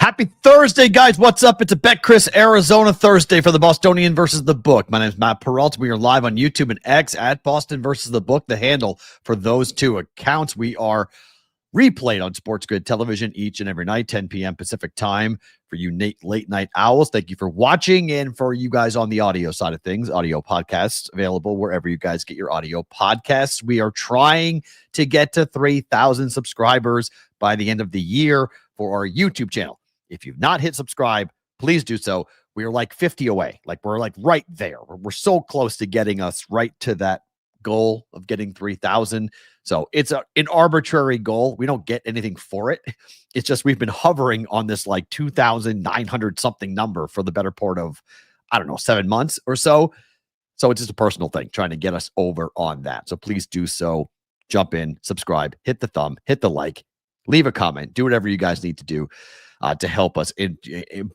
Happy Thursday, guys. What's up? It's a BetCris Arizona Thursday for the Bostonian versus the Book. My name is Matt Peralta. We are live on YouTube and X at Boston versus the Book, the handle for those two accounts. We are replayed on Sports Grid Television each and every night, 10 p.m. Pacific time for you late night owls. Thank you for watching, and for you guys on the audio side of things, audio podcasts available wherever you guys get your audio podcasts. We are trying to get to 3,000 subscribers by the end of the year for our YouTube channel. If you've not hit subscribe, please do so. We are like 50 away. We're right there. We're so close to getting us right to that goal of getting 3,000. So it's an arbitrary goal. We don't get anything for it. It's just we've been hovering on this 2,900 something number for the better part of, 7 months or so. So it's just a personal thing, trying to get us over on that. So please do so. Jump in, subscribe, hit the thumb, hit the like, leave a comment, do whatever you guys need to do to help us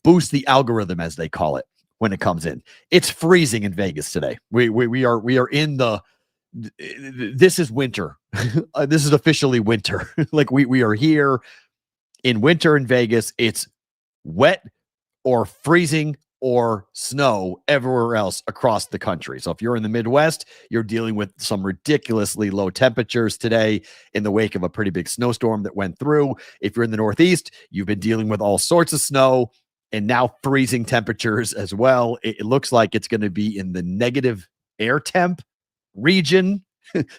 boost the algorithm, as they call it, when it comes in. It's freezing in Vegas today. We are in the, this is winter. This is officially winter. We are here in winter in Vegas. It's wet or freezing or snow everywhere else across the country. So if you're in the Midwest, you're dealing with some ridiculously low temperatures today in the wake of a pretty big snowstorm that went through. If you're in the Northeast, you've been dealing with all sorts of snow and now freezing temperatures as well. It looks like it's going to be in the negative air temp region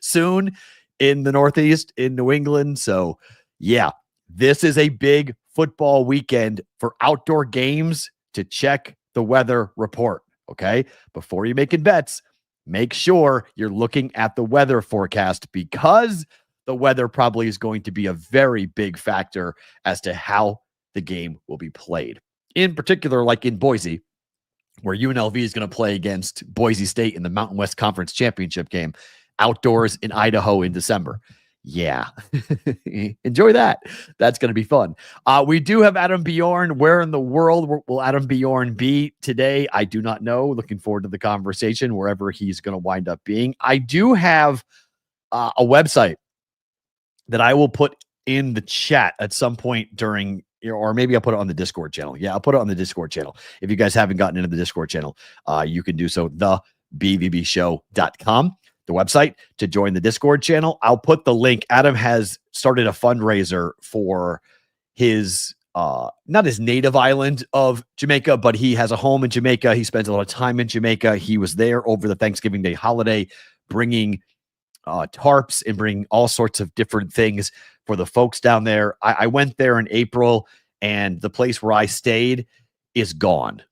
soon in the Northeast, in New England. So yeah, this is a big football weekend for outdoor games. To check the weather report, okay? Before you're making bets, make sure you're looking at the weather forecast, because the weather probably is going to be a very big factor as to how the game will be played. In particular, like in Boise, where UNLV is going to play against Boise State in the Mountain West Conference Championship game, outdoors in Idaho in December. Yeah. Enjoy that. That's going to be fun. We do have Adam Bjorn. Where in the world will Adam Bjorn be today? I do not know. Looking forward to the conversation wherever he's going to wind up being. I do have a website that I will put in the chat at some point during, or maybe I'll put it on the Discord channel. Yeah, I'll put it on the Discord channel. If you guys haven't gotten into the Discord channel, you can do so, thebvbshow.com. the website to join the Discord channel. I'll put the link. Adam has started a fundraiser for his, not his native island of Jamaica, but he has a home in Jamaica. He spends a lot of time in Jamaica. He was there over the Thanksgiving Day holiday, bringing tarps and bringing all sorts of different things for the folks down there. I went there in April, and the place where I stayed is gone,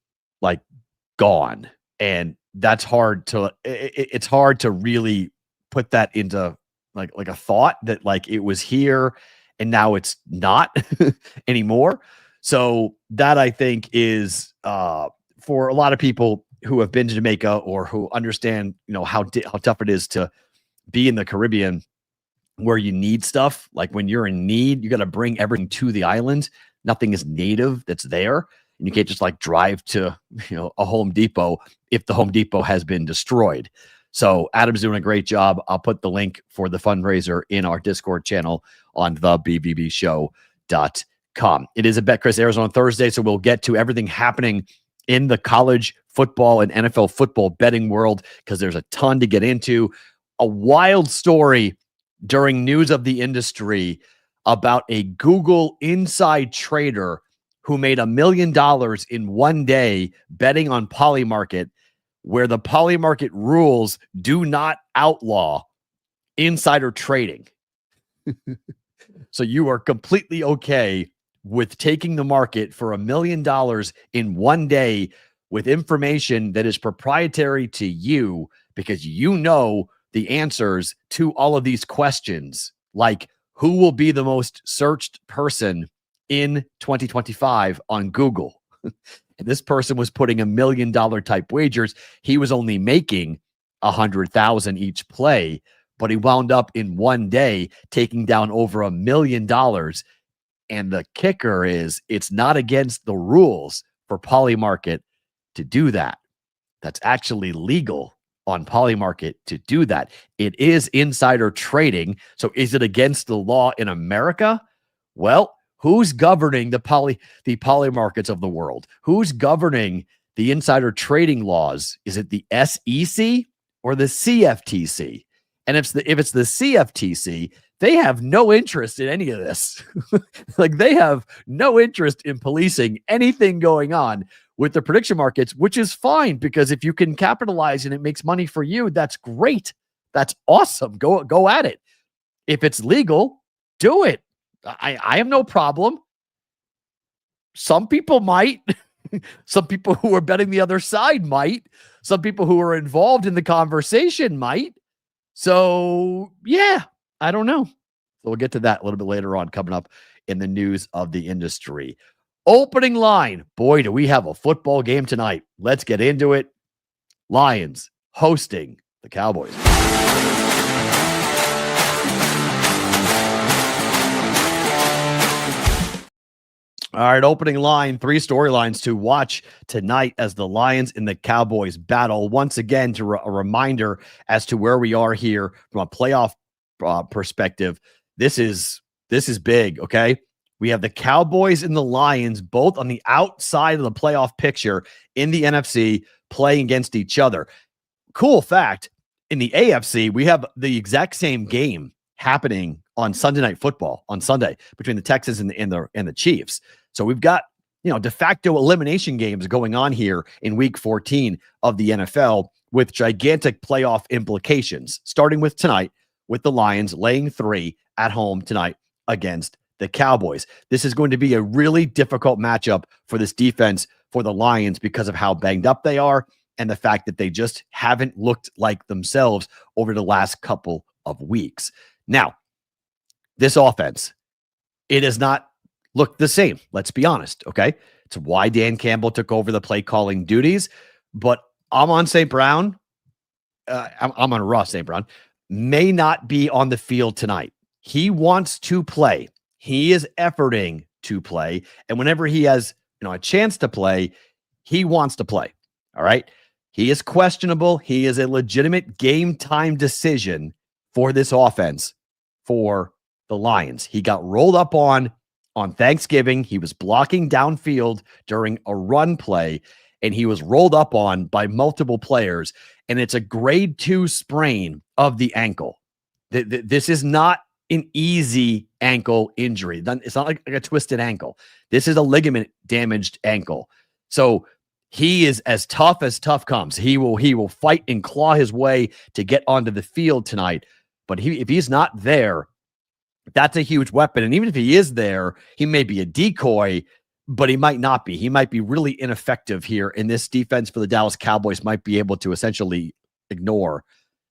gone. And that's hard to, it's hard to really put that into like a thought that it was here and now it's not anymore. So that, I think, is for a lot of people who have been to Jamaica or who understand, how tough it is to be in the Caribbean, where you need stuff. When you're in need, you got to bring everything to the island. Nothing is native that's there. And you can't just drive to, a Home Depot if the Home Depot has been destroyed. So Adam's doing a great job. I'll put the link for the fundraiser in our Discord channel on thebvbshow.com. It is a BetCris Arizona Thursday, so we'll get to everything happening in the college football and NFL football betting world, because there's a ton to get into. A wild story during news of the industry about a Google inside trader who made $1 million in one day betting on Polymarket, where the Polymarket rules do not outlaw insider trading. So you are completely okay with taking the market for $1 million in one day with information that is proprietary to you, because you know the answers to all of these questions, like who will be the most searched person in 2025 on Google. And this person was putting $1 million type wagers. He was only making 100,000 each play, but he wound up in one day taking down over $1 million. And the kicker is, it's not against the rules for Polymarket to do that. That's actually legal on Polymarket to do that. It is insider trading. So is it against the law in America? Well, Who's governing the poly markets of the world? Who's governing the insider trading laws? Is it the SEC or the CFTC? And if it's the CFTC, they have no interest in any of this. Like, they have no interest in policing anything going on with the prediction markets, which is fine, because if you can capitalize and it makes money for you, that's great. That's awesome. Go at it. If it's legal, do it. I have no problem. Some people might. Some people who are betting the other side might. Some people who are involved in the conversation might. So, yeah, I don't know. So we'll get to that a little bit later on, coming up in the news of the industry. Opening line. Boy, do we have a football game tonight. Let's get into it. Lions hosting the Cowboys. All right, opening line, 3 storylines to watch tonight as the Lions and the Cowboys battle. Once again, to a reminder as to where we are here from a playoff perspective. This is big, okay? We have the Cowboys and the Lions both on the outside of the playoff picture in the NFC playing against each other. Cool fact, in the AFC, we have the exact same game happening on Sunday Night Football on Sunday between the Texans and the Chiefs. So we've got, de facto elimination games going on here in week 14 of the NFL with gigantic playoff implications, starting with tonight with the Lions laying 3 at home tonight against the Cowboys. This is going to be a really difficult matchup for this defense for the Lions because of how banged up they are and the fact that they just haven't looked like themselves over the last couple of weeks. Now, this offense, it has not looked the same. Let's be honest, okay? It's why Dan Campbell took over the play calling duties, but Amon St. Brown, Amon Ross St. Brown, may not be on the field tonight. He wants to play. He is efforting to play, and whenever he has, a chance to play, he wants to play. All right? He is questionable. He is a legitimate game time decision for this offense for the Lions. He got rolled up on Thanksgiving. He was blocking downfield during a run play, and he was rolled up on by multiple players, and it's a grade 2 sprain of the ankle. This is not an easy ankle injury. It's not like a twisted ankle. This is a ligament damaged ankle. So he is as tough comes. He will fight and claw his way to get onto the field tonight. But if he's not there, that's a huge weapon. And even if he is there, he may be a decoy, but he might not be. He might be really ineffective here. And this defense for the Dallas Cowboys might be able to essentially ignore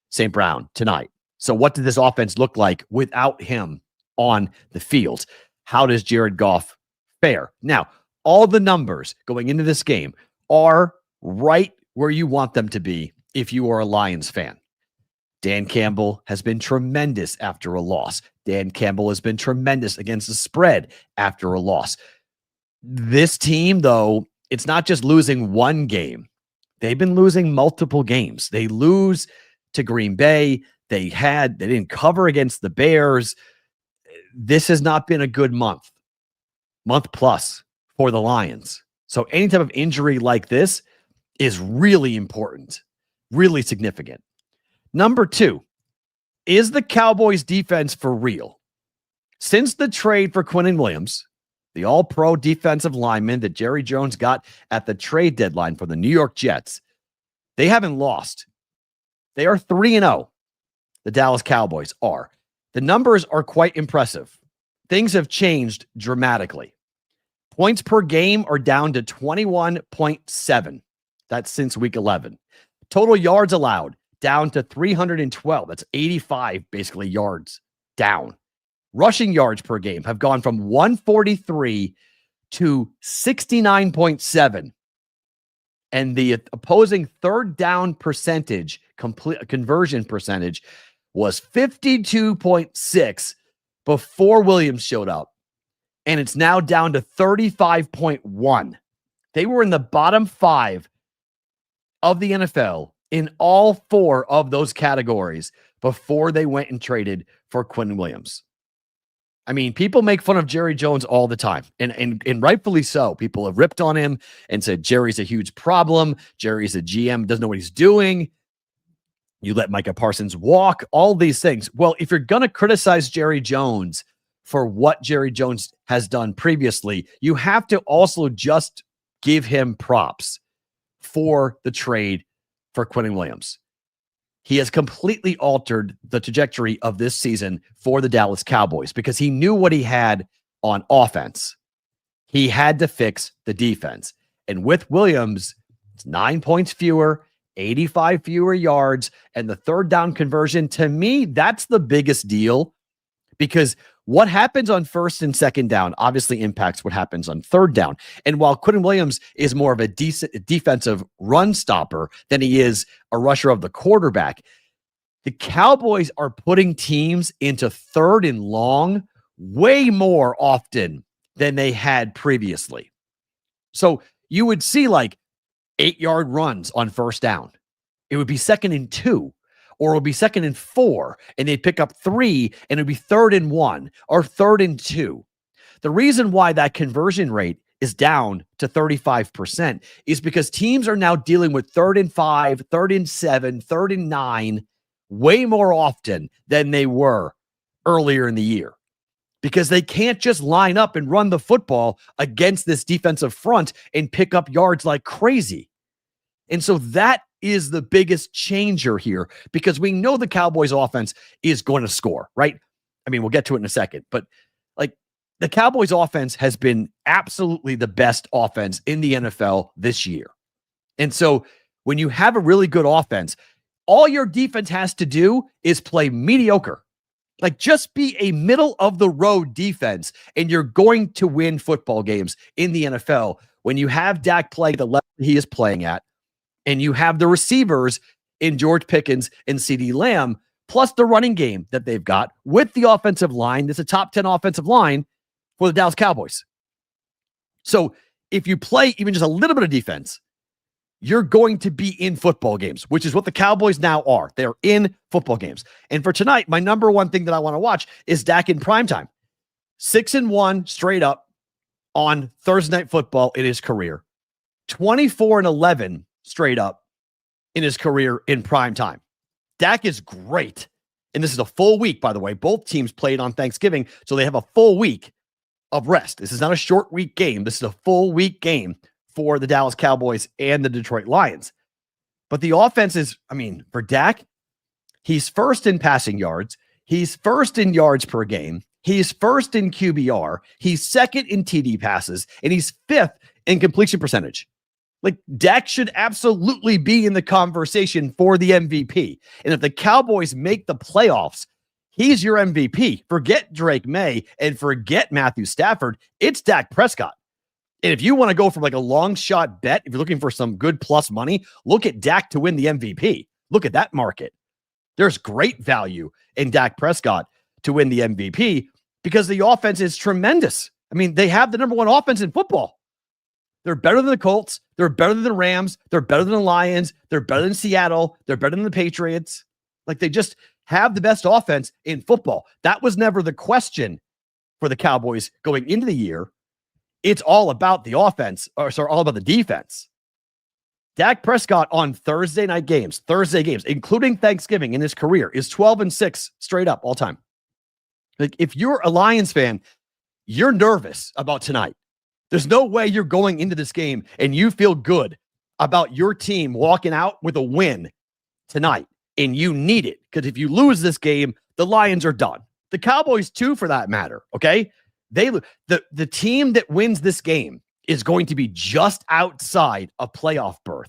St. Brown tonight. So what did this offense look like without him on the field? How does Jared Goff fare? Now, all the numbers going into this game are right where you want them to be if you are a Lions fan. Dan Campbell has been tremendous after a loss. Dan Campbell has been tremendous against the spread after a loss. This team, though, it's not just losing one game. They've been losing multiple games. They lose to Green Bay. They didn't cover against the Bears. This has not been a good month plus for the Lions. So any type of injury like this is really important, really significant. Number 2, is the Cowboys defense for real? Since the trade for Quinnen Williams, the all-pro defensive lineman that Jerry Jones got at the trade deadline for the New York Jets, they haven't lost. They are 3-0. The Dallas Cowboys are. The numbers are quite impressive. Things have changed dramatically. Points per game are down to 21.7. That's since week 11. Total yards allowed down to 312. That's 85 basically yards down. Rushing yards per game have gone from 143 to 69.7. And the opposing third down percentage, conversion percentage, was 52.6 before Williams showed up. And it's now down to 35.1. They were in the bottom 5 of the NFL in all 4 of those categories before they went and traded for Quinnen Williams. I mean, people make fun of Jerry Jones all the time, and rightfully so. People have ripped on him and said Jerry's a huge problem. Jerry's a GM, doesn't know what he's doing. You let Micah Parsons walk, all these things. Well, if you're going to criticize Jerry Jones for what Jerry Jones has done previously, you have to also just give him props for the trade for Quinnen Williams. He has completely altered the trajectory of this season for the Dallas Cowboys because he knew what he had on offense. He had to fix the defense. And with Williams, it's 9 points fewer, 85 fewer yards, and the third down conversion. To me, that's the biggest deal because what happens on first and second down obviously impacts what happens on third down. And while Quinnen Williams is more of a decent defensive run stopper than he is a rusher of the quarterback, the Cowboys are putting teams into third and long way more often than they had previously. So you would see like 8-yard runs on first down. It would be 2nd and 2. Or it would be 2nd and 4, and they'd pick up 3, and it would be 3rd and 1 or 3rd and 2. The reason why that conversion rate is down to 35% is because teams are now dealing with 3rd and 5, 3rd and 7, 3rd and 9 way more often than they were earlier in the year because they can't just line up and run the football against this defensive front and pick up yards like crazy. And so that is the biggest changer here because we know the Cowboys offense is going to score, right? I mean, we'll get to it in a second, but like the Cowboys offense has been absolutely the best offense in the NFL this year. And so when you have a really good offense, all your defense has to do is play mediocre. Like just be a middle of the road defense and you're going to win football games in the NFL when you have Dak play the level he is playing at. And you have the receivers in George Pickens and CeeDee Lamb, plus the running game that they've got with the offensive line. That's a top 10 offensive line for the Dallas Cowboys. So if you play even just a little bit of defense, you're going to be in football games, which is what the Cowboys now are. They're in football games. And for tonight, my number one thing that I want to watch is Dak in primetime. 6-1 straight up on Thursday Night Football in his career. 24-11 straight up in his career in prime time. Dak is great. And this is a full week, by the way. Both teams played on Thanksgiving, so they have a full week of rest. This is not a short week game. This is a full week game for the Dallas Cowboys and the Detroit Lions. But the offense is, I mean, for Dak, he's first in passing yards. He's first in yards per game. He's first in QBR. He's second in TD passes. And he's fifth in completion percentage. Like Dak should absolutely be in the conversation for the MVP. And if the Cowboys make the playoffs, he's your MVP. Forget Drake May and forget Matthew Stafford. It's Dak Prescott. And if you want to go for like a long shot bet, if you're looking for some good plus money, look at Dak to win the MVP. Look at that market. There's great value in Dak Prescott to win the MVP because the offense is tremendous. I mean, they have the number one offense in football. They're better than the Colts. They're better than the Rams. They're better than the Lions. They're better than Seattle. They're better than the Patriots. Like they just have the best offense in football. That was never the question for the Cowboys going into the year. It's all about the offense, or sorry, all about the defense. Dak Prescott on Thursday games, including Thanksgiving in his career, is 12-6 straight up all time. Like if you're a Lions fan, you're nervous about tonight. There's no way you're going into this game and you feel good about your team walking out with a win tonight, and you need it because if you lose this game, the Lions are done. The Cowboys too, for that matter. Okay, the team that wins this game is going to be just outside a playoff berth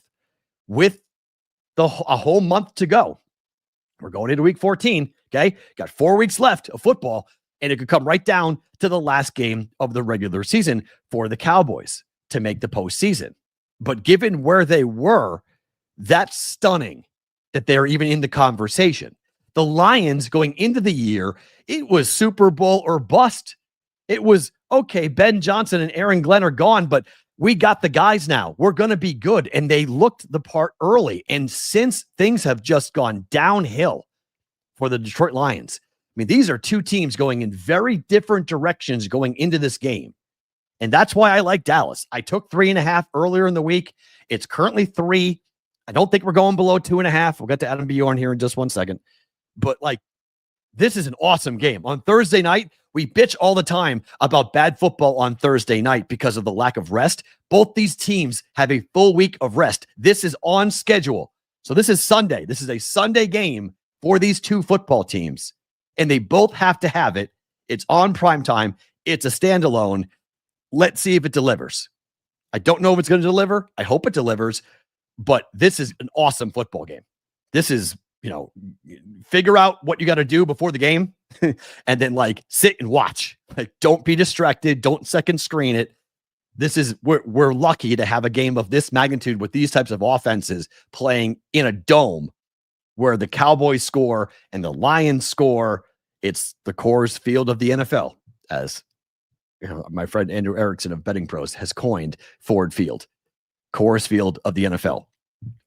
with a whole month to go. We're going into week 14. Okay, got 4 weeks left of football. And it could come right down to the last game of the regular season for the Cowboys to make the postseason. But given where they were, that's stunning that they're even in the conversation. The Lions going into the year, it was Super Bowl or bust. It was, okay, Ben Johnson and Aaron Glenn are gone, but we got the guys now. We're going to be good. And they looked the part early. And since things have just gone downhill for the Detroit Lions, mean, these are two teams going in very different directions going into this game. And that's why I like Dallas. I took 3.5 earlier in the week. It's currently 3. I don't think we're going below 2.5. We'll get to Adam Bjorn here in just 1 second. But like, this is an awesome game. On Thursday night, we bitch all the time about bad football on Thursday night because of the lack of rest. Both these teams have a full week of rest. This is on schedule. So this is Sunday. This is a Sunday game for these two football teams. And they both have to have it. It's on primetime. It's a standalone. Let's see if it delivers. I don't know if it's going to deliver. I hope it delivers. But this is an awesome football game. This is, figure out what you got to do before the game and then like sit and watch. Like, don't be distracted. Don't second screen it. This is, we're lucky to have a game of this magnitude with these types of offenses playing in a dome where the Cowboys score and the Lions score. It's the Coors Field of the NFL, as my friend Andrew Erickson of Betting Pros has coined Ford Field. Coors Field of the NFL.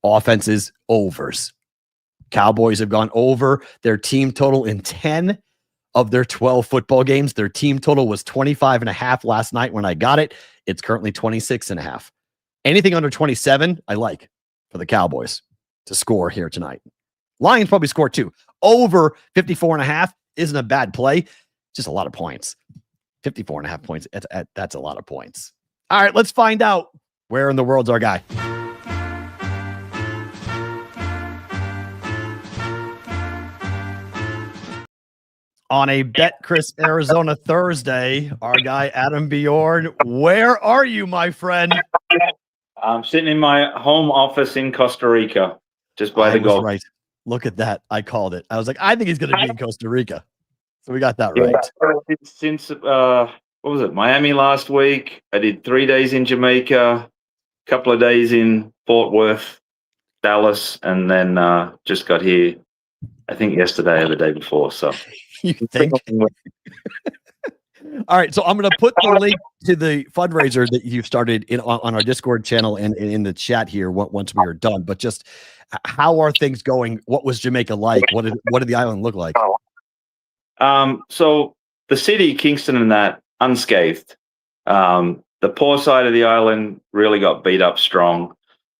Offenses, overs. Cowboys have gone over their team total in 10 of their 12 football games. Their team total was 25.5 last night when I got it. It's currently 26.5. Anything under 27, I like for the Cowboys to score here tonight. Lions probably score too. Over 54.5 isn't a bad play. Just a lot of points. 54.5 points. That's a lot of points. All right, let's find out where in the world's our guy. On a BetCris Arizona Thursday, our guy Adam Bjorn, where are you, my friend? I'm sitting in my home office in Costa Rica, just by the Gulf. Right. Look at that. I called it. I was like, I think he's going to be in Costa Rica. So we got that right. Since, what was it, Miami last week. I did 3 days in Jamaica, a couple of days in Fort Worth, Dallas, and then just got here, I think yesterday or the day before. So you think? All right, so I'm going to put the link to the fundraiser that you've started on our Discord channel and in the chat here once we are done. But just how are things going? What was Jamaica like? What did the island look like? So the city, Kingston, and that unscathed. The poor side of the island really got beat up strong.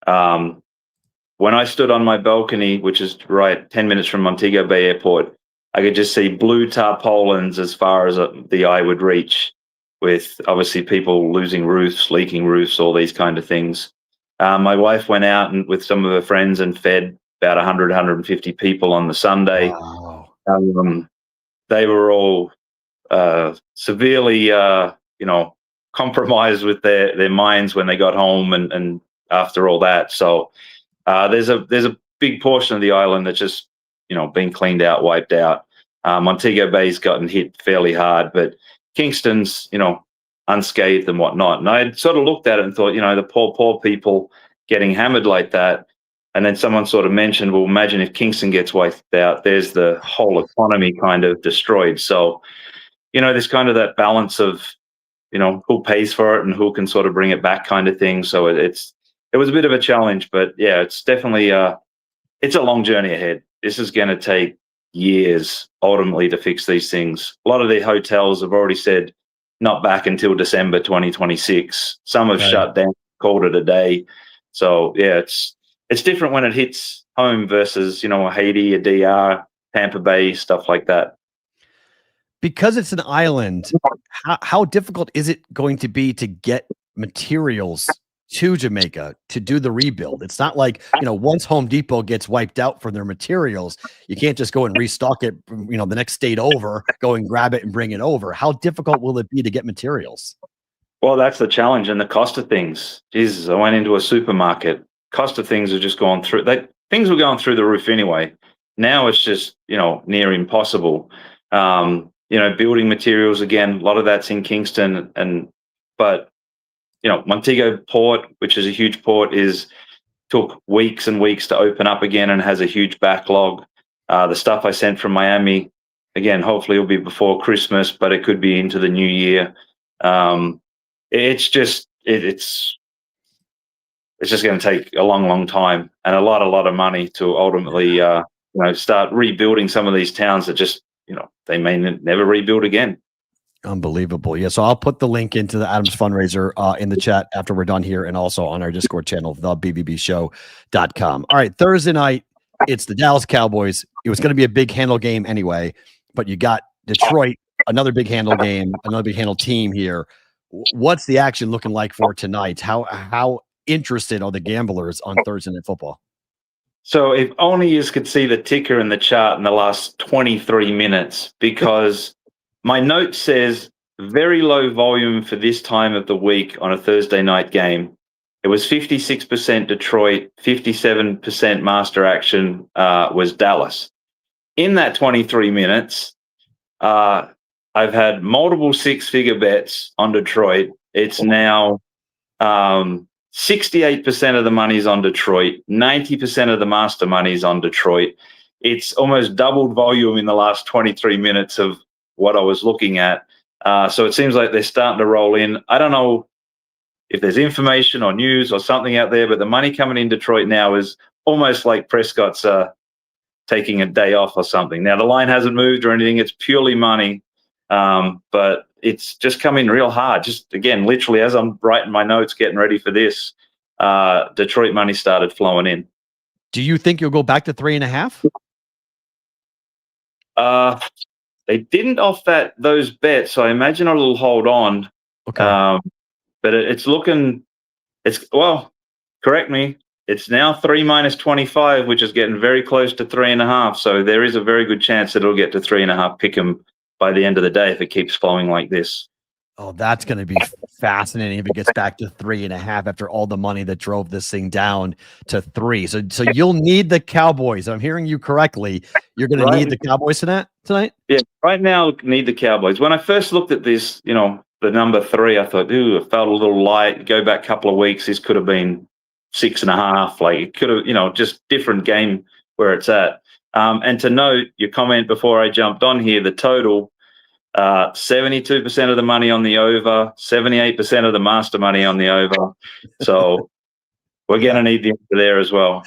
When I stood on my balcony, which is right 10 minutes from Montego Bay Airport, I could just see blue tarpaulins as far as the eye would reach, with obviously people losing roofs, leaking roofs, all these kind of things. My wife went out and with some of her friends and fed about 100, 150 people on the Sunday. Wow. They were all severely, compromised with their minds when they got home and after all that. So there's a big portion of the island that's just, been cleaned out, wiped out. Montego Bay's gotten hit fairly hard, but Kingston's, unscathed and whatnot. And I sort of looked at it and thought, the poor people getting hammered like that. And then someone sort of mentioned, well, imagine if Kingston gets wiped out, there's the whole economy kind of destroyed. So, there's kind of that balance of, who pays for it and who can sort of bring it back kind of thing. So it was a bit of a challenge, but yeah, it's definitely, it's a long journey ahead. This is going to take years ultimately to fix these things. A lot of the hotels have already said not back until December 2026. Some have shut down, called it a day. So yeah, it's different when it hits home versus, Haiti, a DR, Tampa Bay, stuff like that. Because it's an island, how difficult is it going to be to get materials to Jamaica to do the rebuild? It's not like, once Home Depot gets wiped out for their materials, you can't just go and restock it, the next state over, go and grab it and bring it over. How difficult will it be to get materials? Well, that's the challenge and the cost of things. Jesus, I went into a supermarket. Cost of things are just going through. Things were going through the roof anyway. Now it's just, near impossible. Building materials, again, a lot of that's in Kingston, but Montego Port, which is a huge port, took weeks and weeks to open up again and has a huge backlog. The stuff I sent from Miami, again, hopefully it'll be before Christmas, but it could be into the new year. It's just going to take a long, long time and a lot of money to ultimately, start rebuilding some of these towns that just they may never rebuild again. Unbelievable. Yeah. So I'll put the link into the Adams fundraiser in the chat after we're done here, and also on our Discord channel, thebbbshow.com. All right. Thursday night, it's the Dallas Cowboys. It was going to be a big handle game anyway, but you got Detroit, another big handle game, another big handle team here. What's the action looking like for tonight? How interested are the gamblers on Thursday Night Football? So if only you could see the ticker in the chart in the last 23 minutes, because my note says very low volume for this time of the week on a Thursday night game. It was 56% Detroit, 57% master action was Dallas. In that 23 minutes, I've had multiple six-figure bets on Detroit. It's now 68% of the money's on Detroit, 90% of the master money's on Detroit. It's almost doubled volume in the last 23 minutes of what I was looking at. So it seems like they're starting to roll in. I don't know if there's information or news or something out there, but the money coming in Detroit now is almost like Prescott's taking a day off or something. Now, the line hasn't moved or anything. It's purely money, but it's just come in real hard. Just, again, literally as I'm writing my notes, getting ready for this, Detroit money started flowing in. Do you think you'll go back to 3.5? They didn't off those bets, so I imagine I'll hold on. Okay. But correct me. It's now 3 minus 25, which is getting very close to 3.5. So there is a very good chance that it'll get to 3.5 pick 'em by the end of the day if it keeps flowing like this. Oh, that's going to be fascinating if it gets back to 3.5 after all the money that drove this thing down to 3. So you'll need the Cowboys. I'm hearing you correctly. You're going to need the Cowboys tonight? Yeah, right now need the Cowboys. When I first looked at this, the number 3, I thought, it felt a little light. Go back a couple of weeks, this could have been 6.5. Like, it could have, just different game where it's at. And to note your comment before I jumped on here, the total, 72% of the money on the over, 78% of the master money on the over. So we're going to need the over there as well.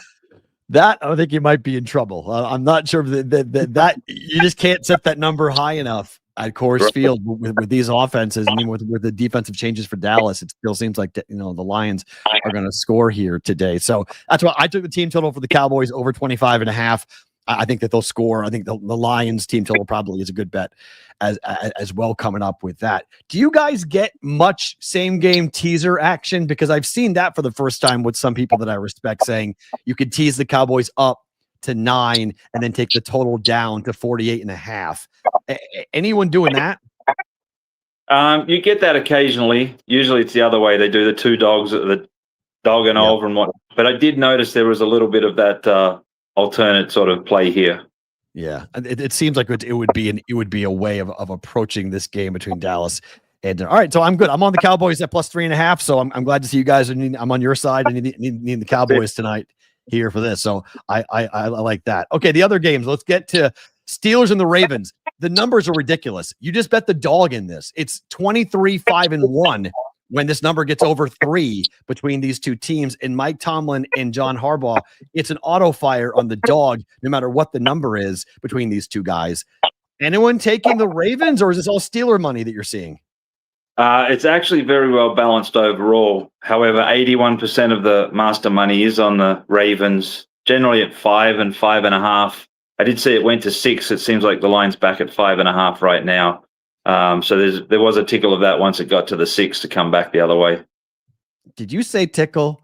That, I think you might be in trouble. I'm not sure that you just can't set that number high enough at Coors Field with these offenses. I mean, with the defensive changes for Dallas, it still seems like the Lions are going to score here today. So that's why I took the team total for the Cowboys over 25.5. I think that they'll score. I think the Lions team total probably is a good bet as well coming up with that. Do you guys get much same game teaser action? Because I've seen that for the first time with some people that I respect saying you could tease the Cowboys up to 9 and then take the total down to 48.5. Anyone doing that? You get that occasionally. Usually it's the other way. They do the two dogs, the dog and over and what. But I did notice there was a little bit of that alternate sort of play here. Yeah, it seems like it would be a way of approaching this game between Dallas and all right. So I'm good. I'm on the Cowboys at plus 3.5. So I'm glad to see you guys. I'm on your side. I need the Cowboys tonight here for this. So I like that. Okay, the other games. Let's get to Steelers and the Ravens. The numbers are ridiculous. You just bet the dog in this. It's 23-5-1 when this number gets over 3 between these two teams. And Mike Tomlin and John Harbaugh, it's an auto fire on the dog, no matter what the number is between these two guys. Anyone taking the Ravens, or is this all Steeler money that you're seeing? It's actually very well balanced overall. However, 81% of the master money is on the Ravens, generally at 5 and 5.5. I did see it went to 6. It seems like the line's back at 5.5 right now. So there was a tickle of that once it got to the 6 to come back the other way. Did you say tickle?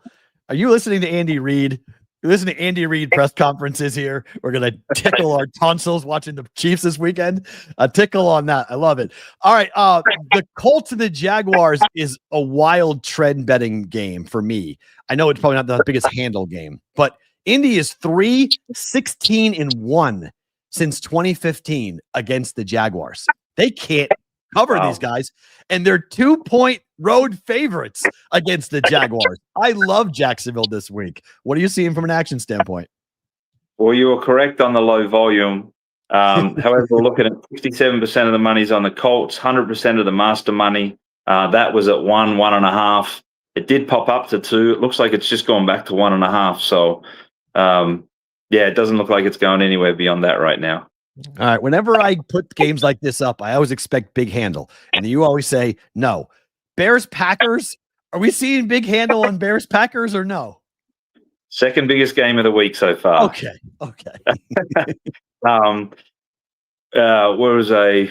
Are you listening to Andy Reid? You're listening to Andy Reid press conferences here. We're going to tickle our tonsils watching the Chiefs this weekend. A tickle on that. I love it. All right. The Colts and the Jaguars is a wild trend betting game for me. I know it's probably not the biggest handle game, but Indy is 3-16-1 since 2015 against the Jaguars. They can't cover these guys, and they're 2-point road favorites against the Jaguars. I love Jacksonville this week. What are you seeing from an action standpoint? Well, you were correct on the low volume. However, we're looking at 67% of the money's on the Colts, 100% of the master money. That was at 1.5. It did pop up to 2. It looks like it's just gone back to 1.5. So, it doesn't look like it's going anywhere beyond that right now. All right. Whenever I put games like this up, I always expect big handle. And you always say no. Bears Packers. Are we seeing big handle on Bears Packers or no? Second biggest game of the week so far. Okay. Where was I?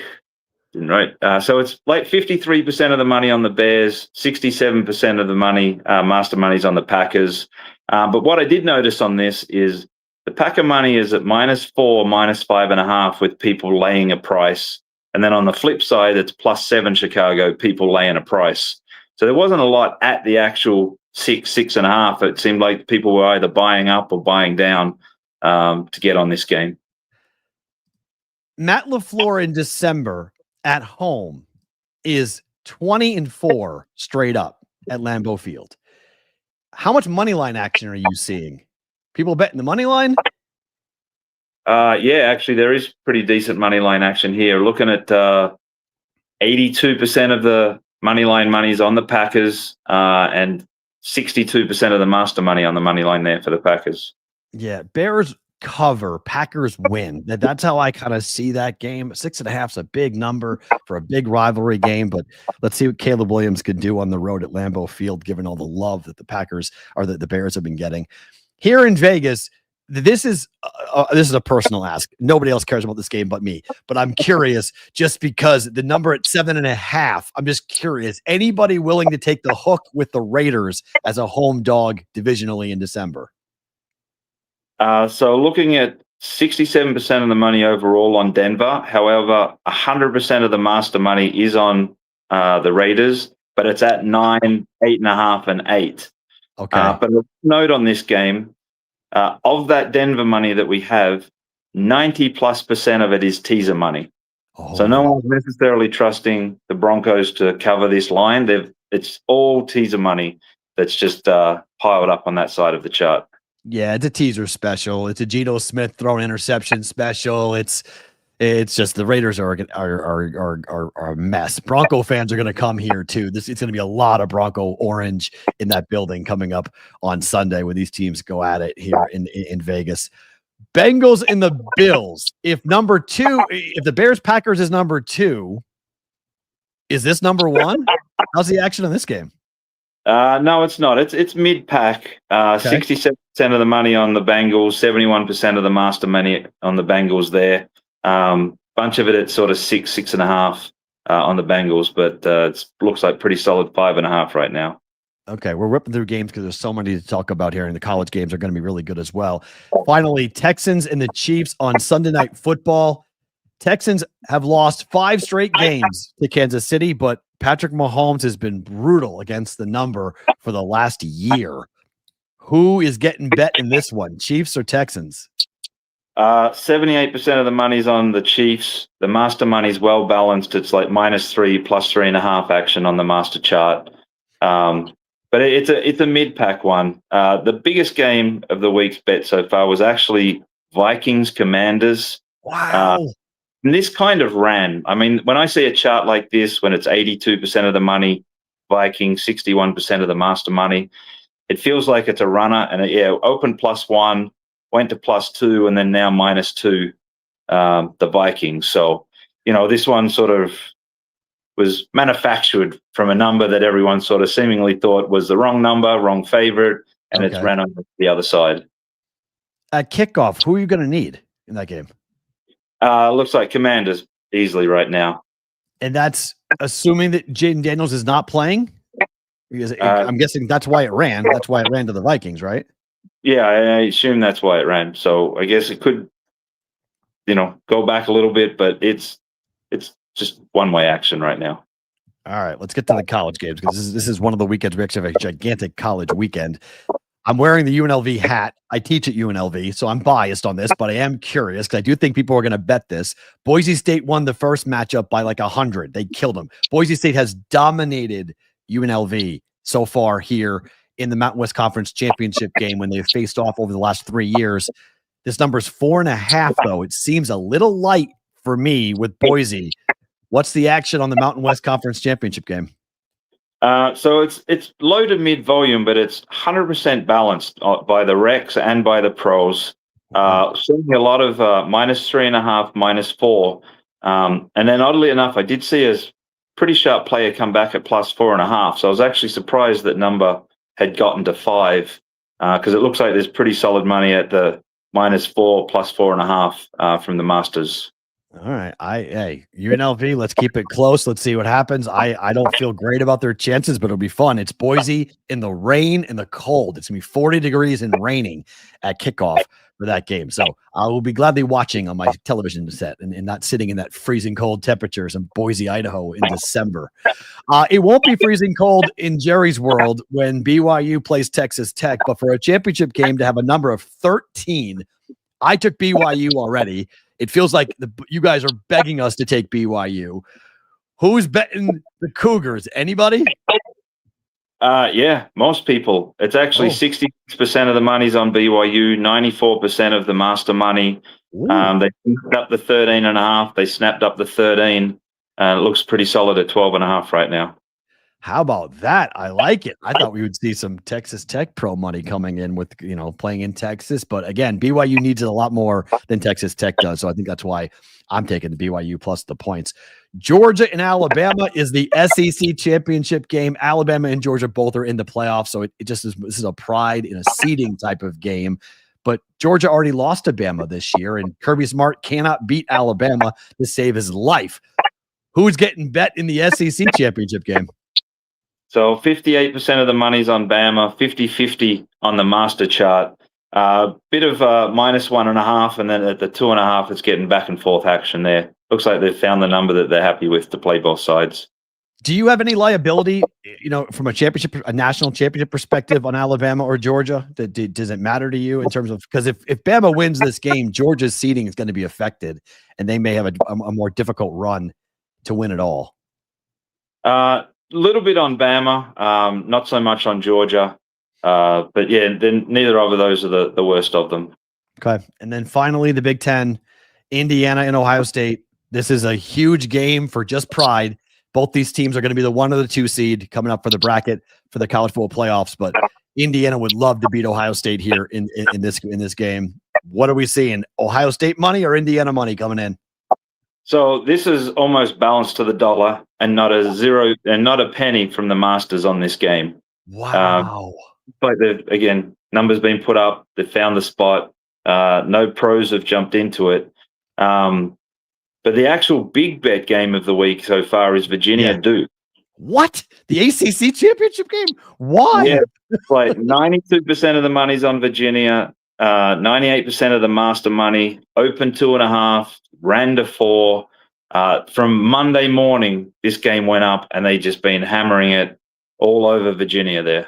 Didn't write. So it's like 53% of the money on the Bears, 67% of the money, master money's on the Packers. But what I did notice on this is the Packer money is at -4, -5.5 with people laying a price. And then on the flip side, it's +7 Chicago, people laying a price. So there wasn't a lot at the actual 6.5. It seemed like people were either buying up or buying down to get on this game. Matt LaFleur in December at home is 20-4 straight up at Lambeau Field. How much money line action are you seeing? People betting the money line? Yeah, actually, there is pretty decent money line action here. Looking at 82% of the money line money's on the Packers, and 62% of the master money on the money line there for the Packers. Yeah, Bears cover, Packers win. That's how I kind of see that game. 6.5 is a big number for a big rivalry game, but let's see what Caleb Williams can do on the road at Lambeau Field, given all the love that the Packers or that the Bears have been getting. Here in Vegas, this is a personal ask. Nobody else cares about this game but me. But I'm curious, just because the number at 7.5, I'm just curious. Anybody willing to take the hook with the Raiders as a home dog divisionally in December? So looking at 67% of the money overall on Denver. However, 100% of the master money is on the Raiders, but it's at 9, 8.5, and 8. Okay. But a note on this game, of that Denver money that we have, 90+% of it is teaser money. Oh. So no one's necessarily trusting the Broncos to cover this line. It's all teaser money that's just piled up on that side of the chart. Yeah, it's a teaser special. It's a Geno Smith thrown interception special. It's just the Raiders are a mess. Bronco fans are going to come here too. It's going to be a lot of Bronco orange in that building coming up on Sunday when these teams go at it here in Vegas. Bengals and the Bills. If the Bears Packers is number 2, is this number 1? How's the action in this game? No, it's not. It's mid-pack. 67% of the money on the Bengals, 71% of the master money on the Bengals there. Bunch of it at sort of 6.5 on the Bengals, but it looks like pretty solid 5.5 right now. Okay, we're ripping through games because there's so many to talk about here, and the college games are going to be really good as well. Finally, Texans and the Chiefs on Sunday Night Football. Texans have lost 5 straight games to Kansas City, but Patrick Mahomes has been brutal against the number for the last year. Who is getting bet in this one, Chiefs or Texans? 78% of the money's on the Chiefs. The master money's well balanced. It's like -3, +3.5 action on the master chart. But it's a mid-pack one. The biggest game of the week's bet so far was actually Vikings Commanders. Wow. And this kind of ran. I mean, when I see a chart like this, when it's 82% of the money, Vikings, 61% of the master money, it feels like it's a runner. And opened +1, went to +2, and then now -2, the Vikings. So, this one sort of was manufactured from a number that everyone sort of seemingly thought was the wrong number, wrong favorite, and it's ran on the other side. At kickoff, who are you going to need in that game? Looks like Commanders easily right now. And that's assuming that Jaden Daniels is not playing? Because I'm guessing that's why it ran. That's why it ran to the Vikings, right? Yeah, I assume that's why it ran. So I guess it could, go back a little bit, but it's just one-way action right now. All right, let's get to the college games because this is one of the weekends. We actually have a gigantic college weekend. I'm wearing the UNLV hat. I teach at UNLV, so I'm biased on this, but I am curious because I do think people are going to bet this. Boise State won the first matchup by like 100. They killed them. Boise State has dominated UNLV so far here in the Mountain West Conference Championship game when they've faced off over the last 3 years. This number is 4.5, though. It seems a little light for me with Boise. What's the action on the Mountain West Conference Championship game? So it's low to mid volume, but it's 100% balanced by the Recs and by the pros. Seeing a lot of -3.5, -4. And then oddly enough, I did see a pretty sharp player come back at +4.5. So I was actually surprised that number had gotten to 5 because it looks like there's pretty solid money at the -4, +4.5 from the Masters. All right. Hey, UNLV, let's keep it close. Let's see what happens. I don't feel great about their chances, but it'll be fun. It's Boise in the rain and the cold. It's gonna be 40 degrees and raining at kickoff for that game. So I will be gladly watching on my television set and not sitting in that freezing cold temperatures in Boise, Idaho in December. It won't be freezing cold in Jerry's world when BYU plays Texas Tech, but for a championship game to have a number of 13, I took BYU already. It feels like you guys are begging us to take BYU. Who's betting the Cougars? Anybody? Yeah, most people. It's actually 66% of the money's on BYU, 94% of the master money. They snapped up the 13.5. They snapped up the 13. It looks pretty solid at 12.5 right now. How about that? I like it. I thought we would see some Texas Tech pro money coming in with, playing in Texas. But again, BYU needs it a lot more than Texas Tech does. So I think that's why I'm taking the BYU plus the points. Georgia and Alabama is the SEC championship game. Alabama and Georgia both are in the playoffs. So it just is, this is a pride in a seeding type of game. But Georgia already lost to Bama this year, and Kirby Smart cannot beat Alabama to save his life. Who's getting bet in the SEC championship game? So 58% of the money's on Bama, 50-50 on the master chart. Bit of -1.5, and then at the 2.5, it's getting back and forth action there. Looks like they've found the number that they're happy with to play both sides. Do you have any liability, from a national championship perspective on Alabama or Georgia? Does it matter to you in terms of, because if Bama wins this game, Georgia's seeding is going to be affected, and they may have a more difficult run to win it all? Little bit on Bama, not so much on Georgia. But yeah, then neither of those are the worst of them. Okay. And then finally, the Big Ten, Indiana and Ohio State. This is a huge game for just pride. Both these teams are going to be the 1 or the 2 seed coming up for the bracket for the college football playoffs. But Indiana would love to beat Ohio State here in this game. What are we seeing? Ohio State money or Indiana money coming in? So this is almost balanced to the dollar, and not a penny from the Masters on this game. Wow. But again, numbers being put up. They found the spot. No pros have jumped into it. But the actual big bet game of the week so far is Virginia Duke. What? The ACC championship game? Why? Yeah, like 92% of the money's on Virginia. 98% of the master money. Open 2.5. Ran to 4. From Monday morning, this game went up, and they just been hammering it all over Virginia there.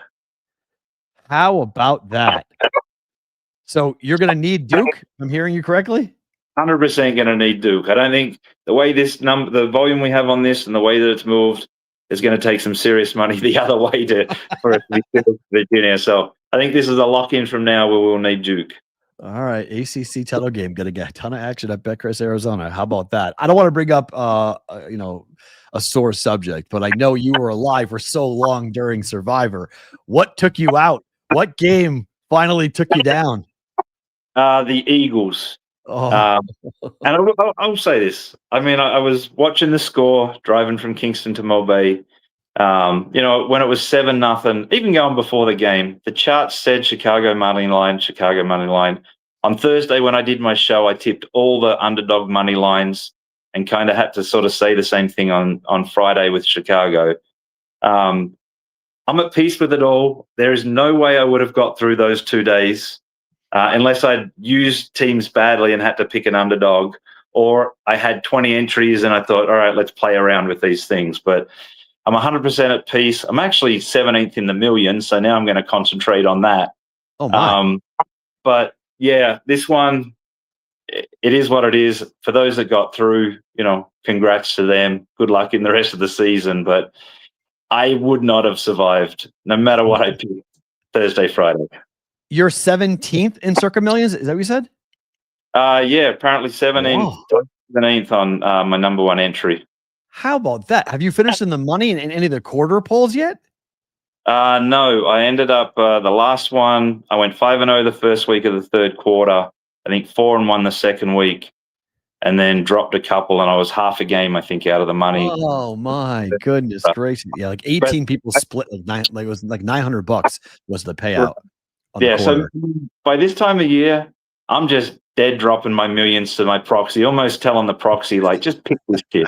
How about that? So you're going to need Duke? I'm hearing you correctly? 100% going to need Duke. I don't think the way the volume we have on this and the way that it's moved is going to take some serious money the other way for it to be Virginia. So I think this is a lock-in from now where we'll need Duke. All right, ACC title game, going to get a ton of action at BetCris Arizona. How about that? I don't want to bring up, a sore subject, but I know you were alive for so long during Survivor. What took you out? What game finally took you down? The Eagles. And I'll say this. I mean, I was watching the score, driving from Kingston to Mulbay. When it was 7-0, even going before the game, the chart said Chicago money line. On Thursday, when I did my show, I tipped all the underdog money lines and kind of had to sort of say the same thing on Friday with Chicago. I'm at peace with it all. There is no way I would have got through those 2 days unless I'd used teams badly and had to pick an underdog, or I had 20 entries and I thought, all right, let's play around with these things. But I'm 100% at peace. I'm actually 17th in the million, so now I'm going to concentrate on that. Oh, my. But, yeah, this one, it is what it is. For those that got through, congrats to them. Good luck in the rest of the season. But I would not have survived no matter what I picked Thursday, Friday. You're 17th in Circa Millions? Is that what you said? Yeah, apparently 17th on my number one entry. How about that? Have you finished in the money in any of the quarter polls yet? No, I ended up the last one. I went 5-0 the first week of the third quarter. I think 4-1 the second week, and then dropped a couple, and I was half a game, I think, out of the money. Oh my goodness gracious! Yeah, like 18 people split like it was like $900 was the payout on the quarter. So by this time of year, I'm just dead dropping my millions to my proxy, almost telling the proxy, like, just pick this kid.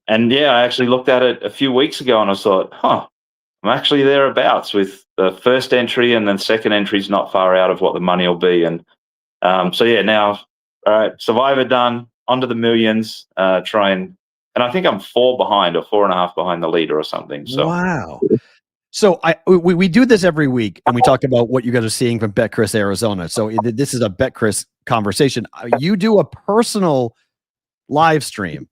And I actually looked at it a few weeks ago, and I thought, I'm actually thereabouts with the first entry, and then second entry is not far out of what the money will be. And now, all right, Survivor done, onto the millions, and I think I'm 4 behind or 4.5 behind the leader or something. So wow. So we do this every week, and we talk about what you guys are seeing from BetCris Arizona. So this is a BetCris conversation. You do a personal live stream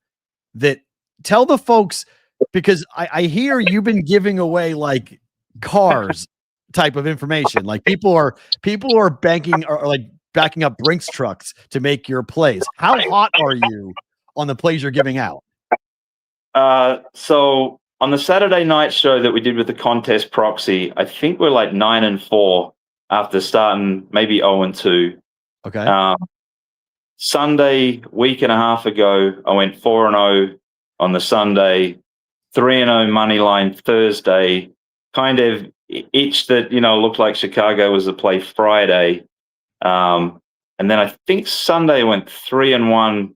that tell the folks, because I hear you've been giving away like cars type of information. Like people are banking or like backing up Brinks trucks to make your plays. How hot are you on the plays you're giving out? So on the Saturday night show that we did with the contest proxy, I think we're like 9-4 after starting maybe 0-2. Okay. Sunday, week and a half ago, I went 4-0 on the Sunday, 3-0 money line Thursday. Kind of itched that, looked like Chicago was the play Friday. And then I think Sunday I went 3-1.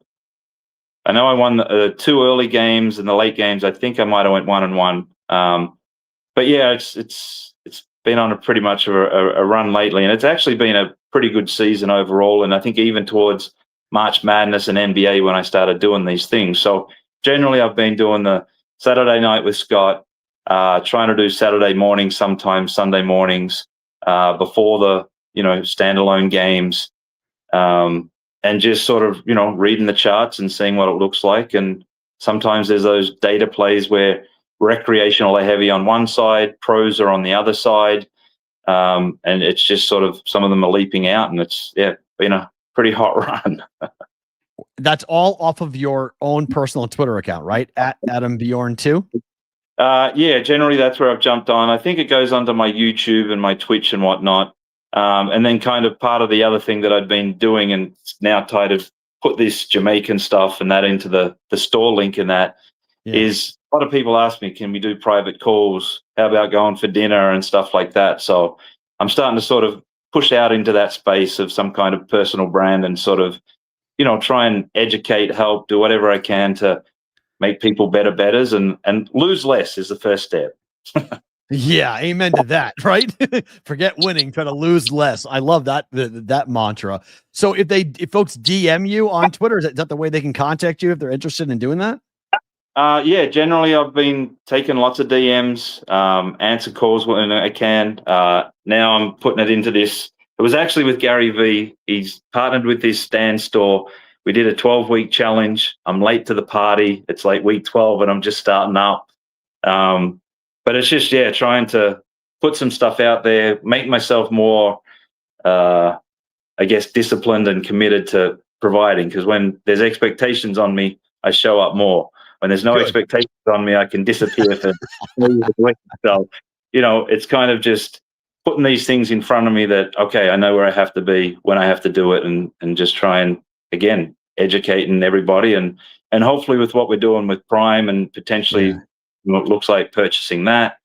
I know I won the 2 early games and the late games. I think I might have went 1-1. But yeah, it's been on a pretty much a run lately, and it's actually been a pretty good season overall. And I think even towards March Madness and NBA when I started doing these things. So generally, I've been doing the Saturday night with Scott, trying to do Saturday mornings, sometimes Sunday mornings, before the standalone games. And just sort of, reading the charts and seeing what it looks like. And sometimes there's those data plays where recreational are heavy on one side, pros are on the other side. And it's just sort of, some of them are leaping out, and it's been a pretty hot run. That's all off of your own personal Twitter account, right? At Adam Bjorn too? Generally that's where I've jumped on. I think it goes onto my YouTube and my Twitch and whatnot. And then kind of part of the other thing that I'd been doing, and now tried to put this Jamaican stuff and that into the store link, in that is a lot of people ask me, can we do private calls? How about going for dinner and stuff like that? So I'm starting to sort of push out into that space of some kind of personal brand, and sort of, try and educate, help, do whatever I can to make people better betters, and lose less is the first step. Yeah, amen to that, right? Forget winning, try to lose less. I love that that mantra. So if folks DM you on Twitter, is that the way they can contact you if they're interested in doing that? Generally I've been taking lots of DMs, answer calls when I can. Now I'm putting it into this. It was actually with Gary V. He's partnered with this Stan store. We did a 12-week challenge. I'm late to the party. It's like week 12 and I'm just starting up. But it's just, trying to put some stuff out there, make myself more, disciplined and committed to providing. Because when there's expectations on me, I show up more. When there's no expectations on me, I can disappear for so, it's kind of just putting these things in front of me that, okay, I know where I have to be when I have to do it, and just try and, again, educating everybody. And hopefully with what we're doing with Prime and potentially what looks like purchasing that,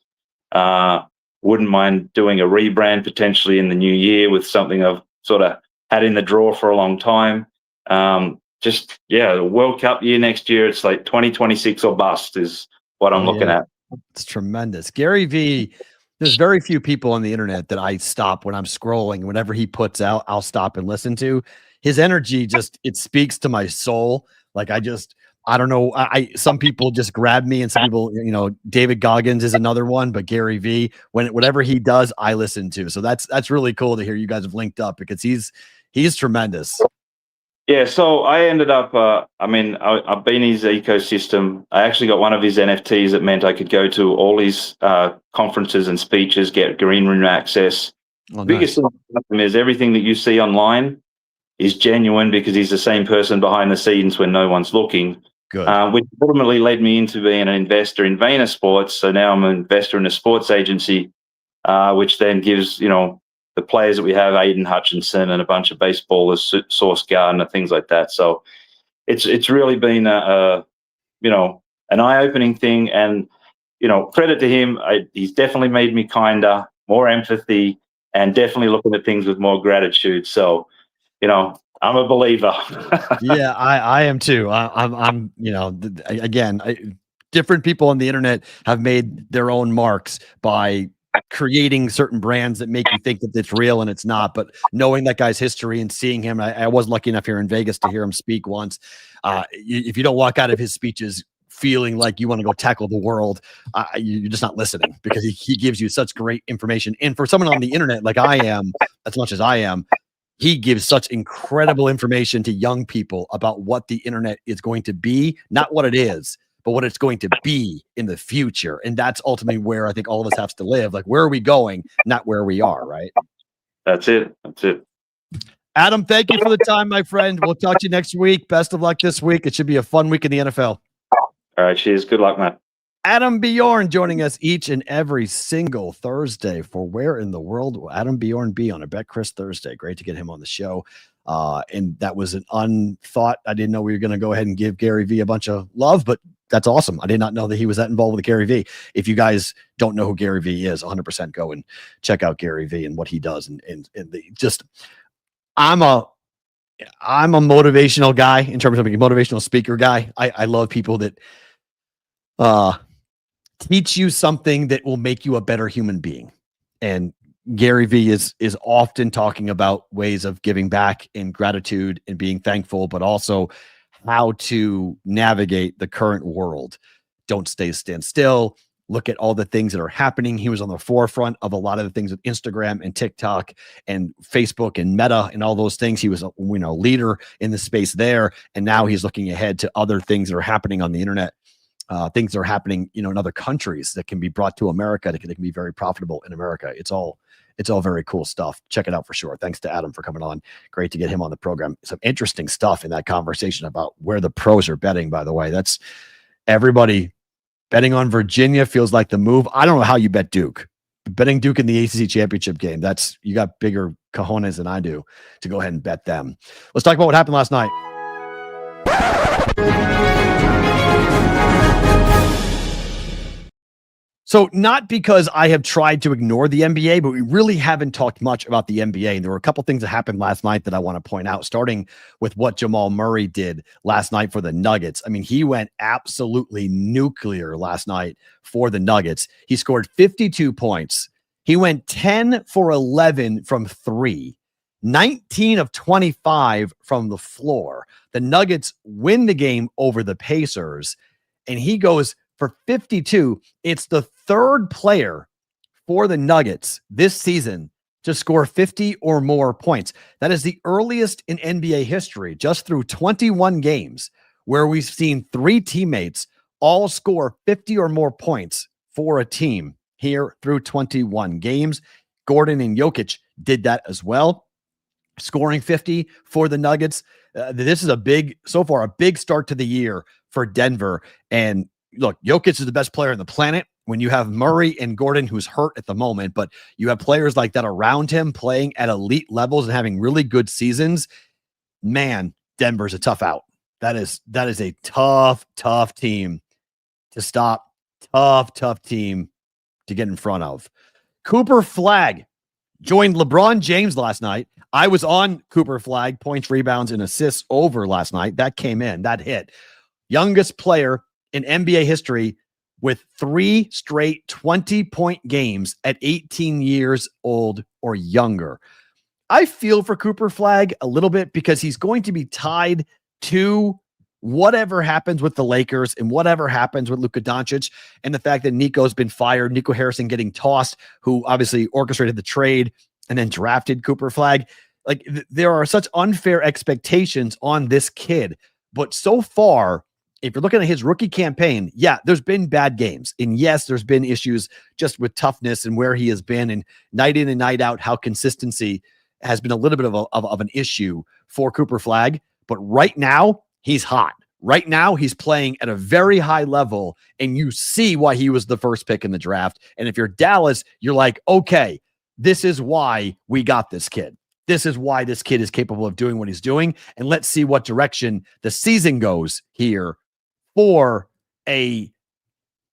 wouldn't mind doing a rebrand potentially in the new year with something I've sort of had in the drawer for a long time. The World Cup year next year, it's like 2026 or bust is what I'm looking at. It's tremendous. Gary V, there's very few people on the internet that I stop when I'm scrolling. Whenever he puts out, I'll stop and listen to. His energy it speaks to my soul. Like I don't know. Some people just grab me, and some people, David Goggins is another one, but Gary V, whatever he does, I listen to. So that's really cool to hear you guys have linked up, because he's tremendous. Yeah. So I ended up, I've been in his ecosystem. I actually got one of his NFTs that meant I could go to all his conferences and speeches, get green room access. Oh, biggest thing is everything that you see online is genuine, because he's the same person behind the scenes when no one's looking. Good. Which ultimately led me into being an investor in Vayner Sports. So now I'm an investor in a sports agency, which then gives, the the players that we have, Aiden Hutchinson and a bunch of baseballers, Sauce Gardner, things like that. So it's really been an eye-opening thing, and credit to him. He's definitely made me kinder, more empathy, and definitely looking at things with more gratitude. So, I'm a believer. Yeah, I am too. I'm different people on the internet have made their own marks by creating certain brands that make you think that it's real and it's not. But knowing that guy's history and seeing him, I was lucky enough here in Vegas to hear him speak once. If you don't walk out of his speeches feeling like you want to go tackle the world, you're just not listening, because he gives you such great information. And for someone on the internet like I am, as much as I am, he gives such incredible information to young people about what the internet is going to be, not what it is, but what it's going to be in the future. And that's ultimately where I think all of us have to live. Like, where are we going, not where we are, right? That's it. Adam, thank you for the time, my friend. We'll talk to you next week. Best of luck this week. It should be a fun week in the NFL. All right, cheers. Good luck, man. Adam Bjorn joining us each and every single Thursday for Where in the World Will Adam Bjorn Be on a BetCris Thursday. Great to get him on the show. And that was an unthought. I didn't know we were going to go ahead and give Gary V a bunch of love, but that's awesome. I did not know that he was that involved with Gary V. If you guys don't know who Gary V is, 100% go and check out Gary V and what he does. I'm a motivational guy in terms of a motivational speaker guy. I love people that teach you something that will make you a better human being. And Gary V is often talking about ways of giving back and gratitude and being thankful, but also how to navigate the current world. Don't stand still. Look at all the things that are happening. He was on the forefront of a lot of the things with Instagram and TikTok and Facebook and Meta and all those things. He was a leader in the space there. And now he's looking ahead to other things that are happening on the internet. Things that are happening, in other countries that can be brought to America. That can be very profitable in America. It's all very cool stuff. Check it out for sure. Thanks to Adam for coming on. Great to get him on the program. Some interesting stuff in that conversation about where the pros are betting, by the way. That's everybody betting on Virginia feels like the move. I don't know how you bet Duke. Betting Duke in the ACC championship game. You got bigger cojones than I do to go ahead and bet them. Let's talk about what happened last night. So not because I have tried to ignore the NBA, but we really haven't talked much about the NBA. And there were a couple things that happened last night that I want to point out, starting with what Jamal Murray did last night for the Nuggets. I mean, he went absolutely nuclear last night for the Nuggets. He scored 52 points. He went 10 for 11 from three, 19 of 25 from the floor. The Nuggets win the game over the Pacers, and he goes for 52. It's the third player for the Nuggets this season to score 50 or more points. That is the earliest in NBA history, just through 21 games, where we've seen three teammates all score 50 or more points for a team here through 21 games. Gordon and Jokic did that as well, scoring 50 for the Nuggets. This is a big start to the year for Denver. And look, Jokic is the best player on the planet. When you have Murray and Gordon, who's hurt at the moment, but you have players like that around him playing at elite levels and having really good seasons, man, Denver's a tough out. That is a tough team to stop. Tough team to get in front of. Cooper Flagg joined LeBron James last night. I was on Cooper Flagg, points, rebounds, and assists over last night. That came in. That hit. Youngest player in NBA history with 3 straight 20-point games at 18 years old or younger. I feel for Cooper Flagg a little bit because he's going to be tied to whatever happens with the Lakers and whatever happens with Luka Doncic and the fact that Nico's been fired, Nico Harrison getting tossed, who obviously orchestrated the trade and then drafted Cooper Flagg. Like, there are such unfair expectations on this kid. But so far, if you're looking at his rookie campaign, yeah, there's been bad games. And yes, there's been issues just with toughness and where he has been, and night in and night out, how consistency has been a little bit of an issue for Cooper Flagg. But right now, he's hot. Right now, he's playing at a very high level, and you see why he was the first pick in the draft. And if you're Dallas, you're like, okay, this is why we got this kid. This is why this kid is capable of doing what he's doing. And let's see what direction the season goes here for a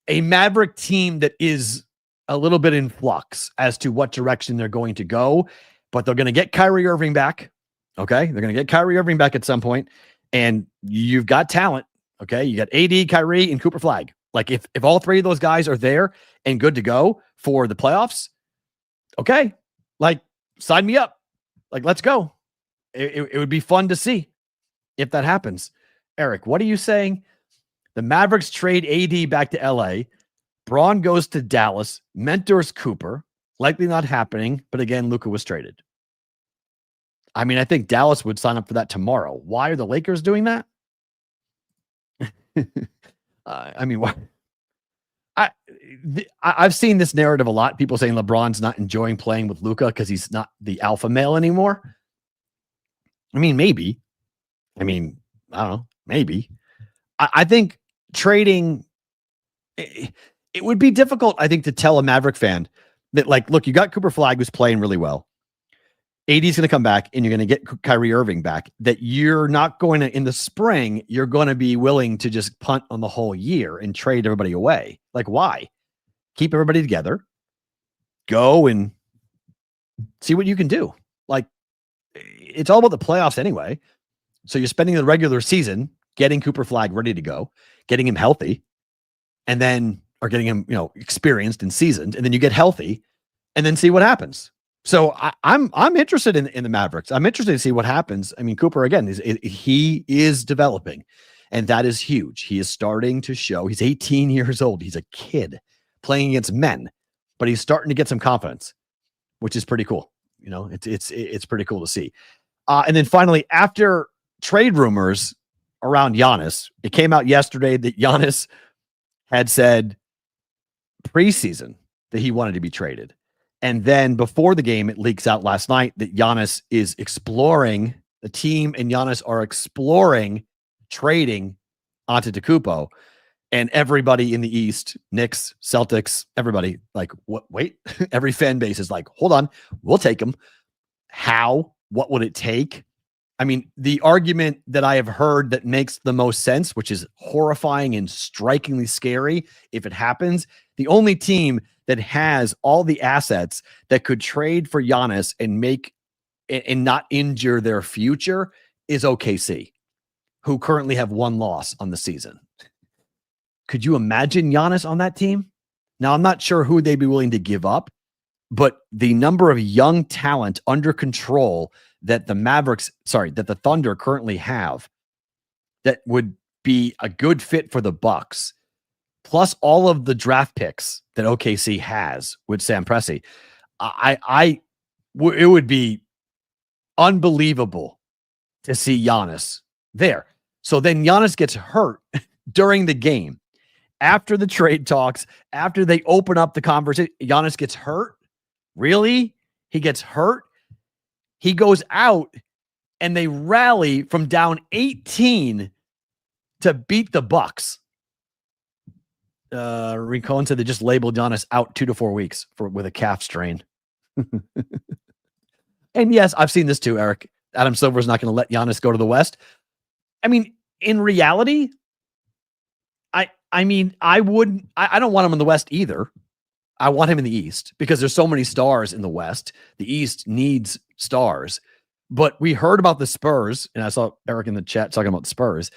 Maverick team that is a little bit in flux as to what direction they're going to go. But they're going to get Kyrie Irving back. Okay. They're going to get Kyrie Irving back at some point. And you've got talent. Okay. You got AD, Kyrie, and Cooper Flag. Like if all three of those guys are there and good to go for the playoffs, okay, like sign me up. Like, let's go. It would be fun to see if that happens. Eric, what are you saying? The Mavericks trade AD back to LA. Braun goes to Dallas, mentors Cooper. Likely not happening, but again, Luka was traded. I mean, I think Dallas would sign up for that tomorrow. Why are the Lakers doing that? I mean, what? I've seen this narrative a lot. People saying LeBron's not enjoying playing with Luka because he's not the alpha male anymore. I mean, maybe. I mean, I don't know. Maybe. I think trading, it would be difficult, I think, to tell a Maverick fan that, like, look, you got Cooper Flag who's playing really well. AD's going to come back and you're going to get Kyrie Irving back, that you're not going to, in the spring, you're going to be willing to just punt on the whole year and trade everybody away. Like, why? Keep everybody together. Go and see what you can do. Like, it's all about the playoffs anyway. So you're spending the regular season getting Cooper Flag ready to go, getting him healthy, and then, or getting him, experienced and seasoned, and then you get healthy and then see what happens. So I'm interested in the Mavericks. I'm interested to see what happens. I mean, Cooper, again, he is developing, and that is huge. He is starting to show. He's 18 years old. He's a kid playing against men, but he's starting to get some confidence, which is pretty cool. It's pretty cool to see. And then finally, after trade rumors around Giannis, it came out yesterday that Giannis had said preseason that he wanted to be traded. And then before the game, it leaks out last night that Giannis is exploring, the team and Giannis are exploring trading Antetokounmpo, and everybody in the East, Knicks, Celtics, everybody, like, what? Wait, every fan base is like, hold on, we'll take him. How? What would it take? I mean, the argument that I have heard that makes the most sense, which is horrifying and strikingly scary if it happens, the only team that has all the assets that could trade for Giannis and make and not injure their future is OKC, who currently have one loss on the season. Could you imagine Giannis on that team? Now, I'm not sure who they'd be willing to give up, but the number of young talent under control that the Thunder currently have that would be a good fit for the Bucks, plus all of the draft picks that OKC has with Sam Presti, it would be unbelievable to see Giannis there. So then Giannis gets hurt during the game. After the trade talks, after they open up the conversation, Giannis gets hurt. Really? He gets hurt. He goes out and they rally from down 18 to beat the Bucks. Rincon said they just labeled Giannis out 2 to 4 weeks with a calf strain. And yes, I've seen this too, Eric. Adam Silver's not going to let Giannis go to the West. I mean, in reality, I don't want him in the West either. I want him in the East because there's so many stars in the West. The East needs stars. But we heard about the Spurs, and I saw Eric in the chat talking about the Spurs.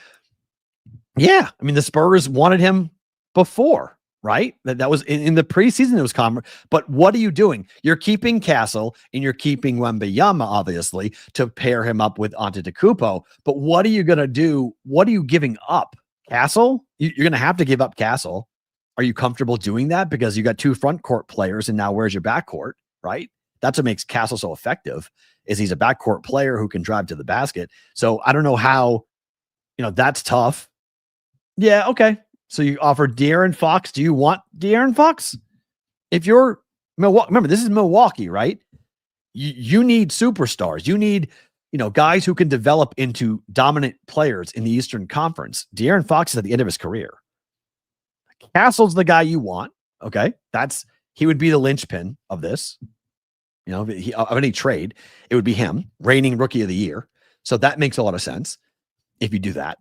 Yeah, I mean, the Spurs wanted him before, right? That was in the preseason. It was common. But what are you doing? You're keeping Castle and you're keeping Wembanyama, obviously, to pair him up with Antetokounmpo. But what are you going to do? What are you giving up? Castle? You're going to have to give up Castle. Are you comfortable doing that? Because you got 2 front court players, and now where's your backcourt, right? That's what makes Castle so effective, is he's a backcourt player who can drive to the basket. So I don't know how, that's tough. Yeah, okay. So you offer De'Aaron Fox. Do you want De'Aaron Fox? If you're Milwaukee, remember, this is Milwaukee, right? You need superstars. You need, guys who can develop into dominant players in the Eastern Conference. De'Aaron Fox is at the end of his career. Castle's the guy you want. Okay. He would be the linchpin of this. Of any trade, it would be him, reigning rookie of the year. So that makes a lot of sense if you do that.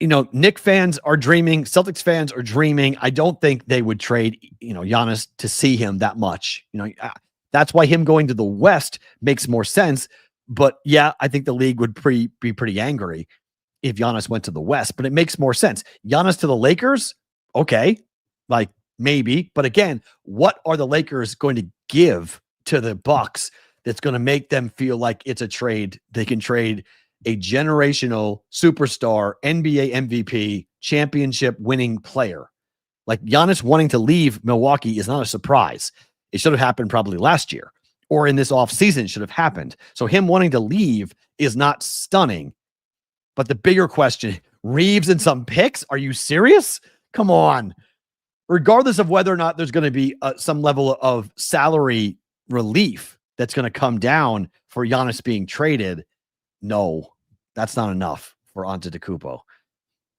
Knicks fans are dreaming. Celtics fans are dreaming. I don't think they would trade, Giannis to see him that much. That's why him going to the West makes more sense. But yeah, I think the league would be pretty angry if Giannis went to the West, but it makes more sense. Giannis to the Lakers, okay, like maybe. But again, what are the Lakers going to give to the Bucks that's going to make them feel like it's a trade? They can trade a generational superstar, NBA MVP, championship winning player. Like Giannis wanting to leave Milwaukee is not a surprise. It should have happened probably last year or in this offseason. It should have happened. So him wanting to leave is not stunning. But the bigger question, Reeves and some picks? Are you serious? Come on. Regardless of whether or not there's going to be some level of salary relief that's going to come down for Giannis being traded, no, that's not enough for Antetokounmpo.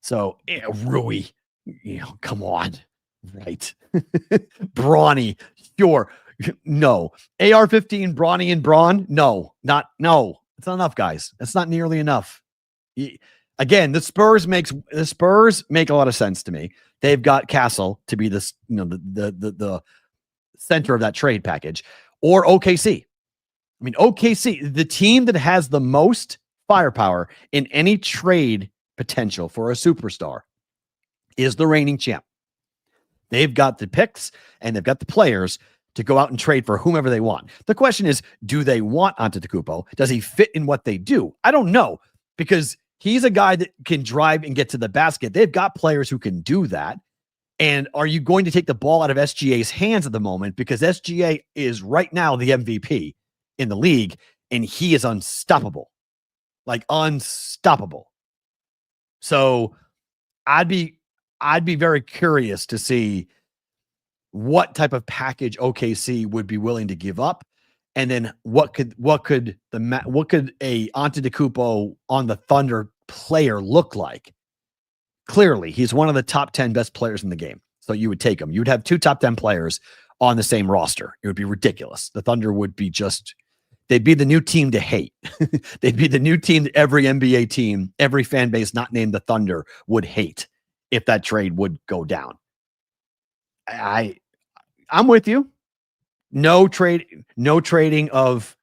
So, Rui, come on. Right. Brawny, sure. No. AR-15, Brawny and Braun? No. It's not enough, guys. That's not nearly enough. Again, the Spurs make a lot of sense to me. They've got Castle to be this, the center of that trade package, or OKC. I mean, OKC, the team that has the most firepower in any trade potential for a superstar, is the reigning champ. They've got the picks and they've got the players to go out and trade for whomever they want. The question is, do they want Antetokounmpo? Does he fit in what they do? I don't know, because he's a guy that can drive and get to the basket. They've got players who can do that. And are you going to take the ball out of SGA's hands at the moment? Because SGA is right now the MVP in the league, and he is unstoppable. Like unstoppable. So I'd be very curious to see what type of package OKC would be willing to give up. And then what could a Antetokounmpo on the Thunder player look like? Clearly, he's one of the top 10 best players in the game. So you would take him. You'd have 2 top 10 players on the same roster. It would be ridiculous. The Thunder would be they'd be the new team to hate. They'd be the new team that every NBA team, every fan base not named the Thunder would hate if that trade would go down. I'm with you. No trading of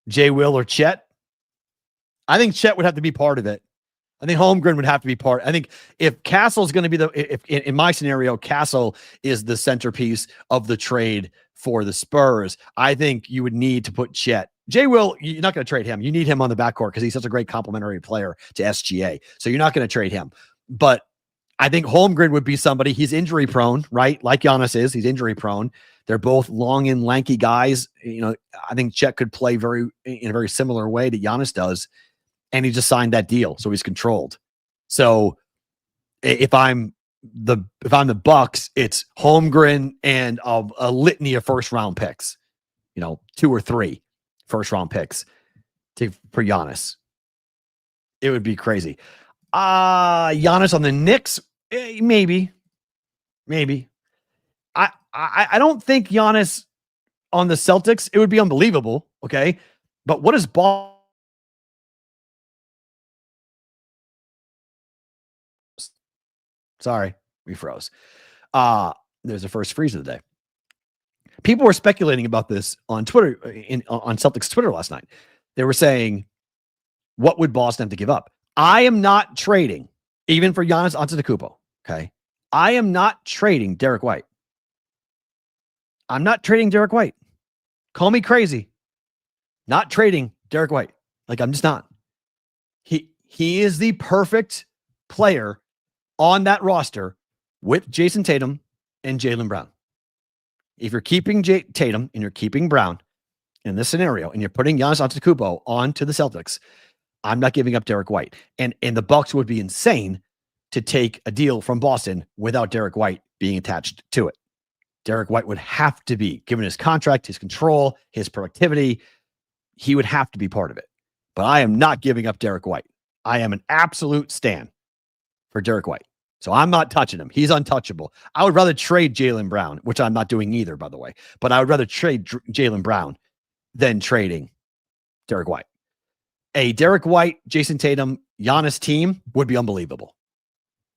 Jay Will or Chet. I think Chet would have to be part of it. I think Holmgren would have to be part. I think if Castle's going to be if in my scenario, Castle is the centerpiece of the trade for the Spurs, I think you would need to put Chet. Jay Will, you're not going to trade him. You need him on the backcourt because he's such a great complementary player to SGA. So you're not going to trade him. But I think Holmgren would be somebody. He's injury prone, right? Like Giannis is. He's injury prone. They're both long and lanky guys. I think Chet could play in a very similar way that Giannis does. And he just signed that deal, so he's controlled. So if I'm the Bucks, it's Holmgren and a litany of first round picks, 2 or 3 first round picks for Giannis. It would be crazy. Giannis on the Knicks, maybe. I don't think Giannis on the Celtics. It would be unbelievable. Okay, but what is Ball? Sorry, we froze. There's the first freeze of the day. People were speculating about this on Twitter, on Celtics Twitter last night. They were saying, what would Boston have to give up? I am not trading, even for Giannis Antetokounmpo. Okay, I am not trading Derek White. I'm not trading Derek White. Call me crazy. Not trading Derek White. Like, I'm just not. He is the perfect player on that roster with Jason Tatum and Jaylen Brown. If you're keeping Tatum and you're keeping Brown in this scenario and you're putting Giannis Antetokounmpo onto the Celtics, I'm not giving up Derek White. And the Bucks would be insane to take a deal from Boston without Derek White being attached to it. Derek White would have to be, given his contract, his control, his productivity, he would have to be part of it. But I am not giving up Derek White. I am an absolute stan for Derek White. So I'm not touching him. He's untouchable. I would rather trade Jaylen Brown, which I'm not doing either, by the way. But I would rather trade Jaylen Brown than trading Derek White. A Derek White, Jason Tatum, Giannis team would be unbelievable.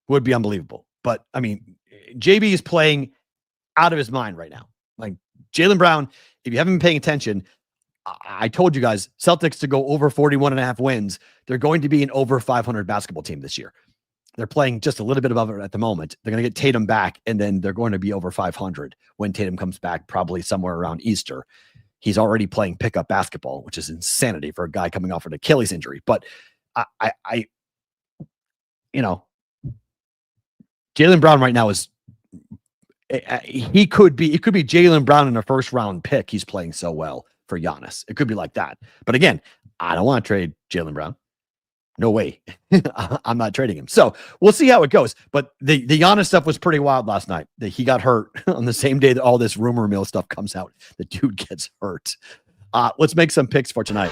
Would be unbelievable. But, I mean, JB is playing out of his mind right now. Like, Jaylen Brown, if you haven't been paying attention, I told you guys, Celtics to go over 41.5 wins. They're going to be an over 500 basketball team this year. They're playing just a little bit above it at the moment. They're going to get Tatum back, and then they're going to be over 500 when Tatum comes back, probably somewhere around Easter. He's already playing pickup basketball, which is insanity for a guy coming off an Achilles injury. But I Jaylen Brown right now is it could be Jaylen Brown in a first round pick. He's playing so well for Giannis. It could be like that. But again, I don't want to trade Jaylen Brown. No way. I'm not trading him. So we'll see how it goes. But the Giannis stuff was pretty wild last night. That he got hurt on the same day that all this rumor mill stuff comes out. The dude gets hurt. Let's make some picks for tonight.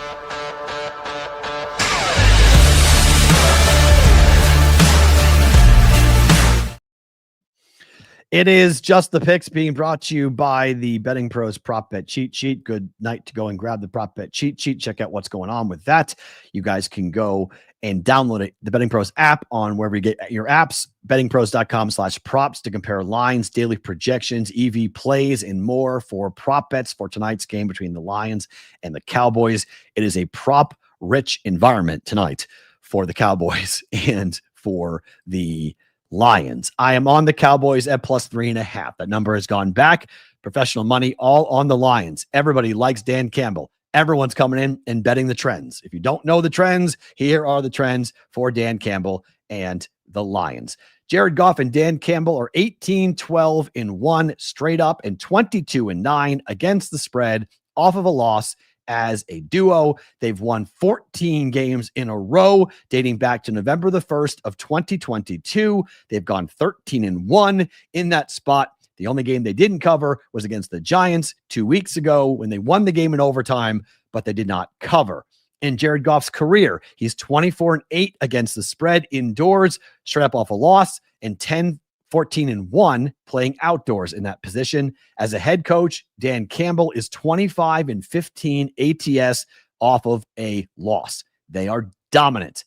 It is just the picks being brought to you by the Betting Pros Prop Bet Cheat Sheet. Good night to go and grab the Prop Bet Cheat Sheet. Check out what's going on with that. You guys can go and download the Betting Pros app on wherever you get your apps. Bettingpros.com/props to compare lines, daily projections, EV plays, and more for prop bets for tonight's game between the Lions and the Cowboys. It is a prop-rich environment tonight for the Cowboys and for the Lions. I am on the Cowboys at +3.5. That number has gone back. Professional money all on the Lions. Everybody likes Dan Campbell. Everyone's coming in and betting the trends. If you don't know the trends, here are the trends for Dan Campbell and the Lions. Jared Goff and Dan Campbell are 18-12-1 straight up and 22-9 against the spread off of a loss. As a duo, they've won 14 games in a row dating back to November the 1st of 2022. They've gone 13-1 in that spot. The only game they didn't cover was against the Giants 2 weeks ago when they won the game in overtime, but they did not cover. In Jared Goff's career, he's 24-8 against the spread indoors, straight up off a loss, and 14-1 playing outdoors in that position. As a head coach, Dan Campbell is 25-15 ATS off of a loss. They are dominant.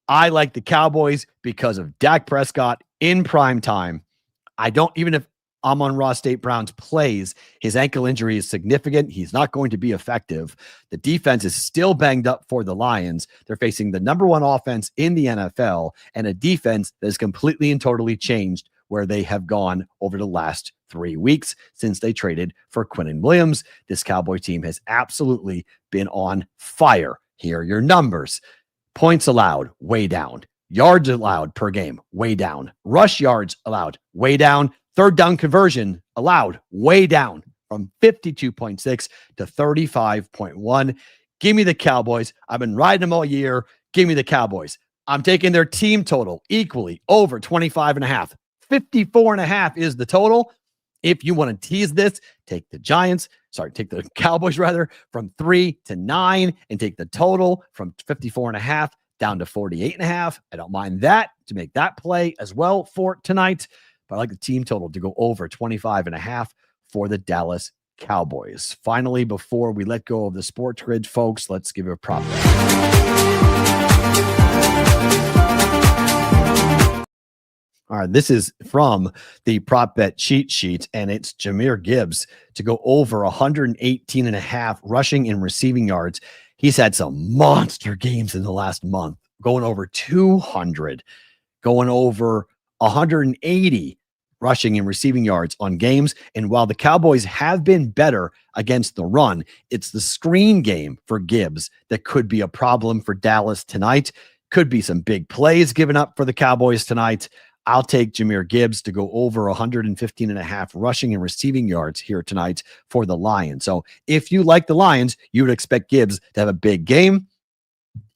I like the Cowboys because of Dak Prescott in prime time. I don't, even if Amon-Ra St. Brown's plays, his ankle injury is significant. He's not going to be effective. The defense is still banged up for the Lions. They're facing the number one offense in the NFL and a defense that is completely and totally changed where they have gone over the last 3 weeks since they traded for Quinnen Williams. This Cowboy team has absolutely been on fire. Here are your numbers. Points allowed, way down. Yards allowed per game, way down. Rush yards allowed, way down. Third down conversion allowed, way down from 52.6 to 35.1. Give me the Cowboys. I've been riding them all year. Give me the Cowboys. I'm taking their team total equally over 25.5. 54.5 is the total. If you want to tease this, take the Cowboys from 3 to 9 and take the total from 54.5 down to 48.5. I don't mind that to make that play as well for tonight, but I like the team total to go over 25.5 for the Dallas Cowboys. Finally, before we let go of the sports grid, folks, let's give it a prop bet. All right, this is from the prop bet cheat sheet, and it's Jahmyr Gibbs to go over 118.5 rushing and receiving yards. He's had some monster games in the last month, going over 200, going over 180 rushing and receiving yards on games. And while the Cowboys have been better against the run, it's the screen game for Gibbs that could be a problem for Dallas tonight. Could be some big plays given up for the Cowboys tonight. I'll take Jahmyr Gibbs to go over 115.5 rushing and receiving yards here tonight for the Lions. So if you like the Lions, you would expect Gibbs to have a big game.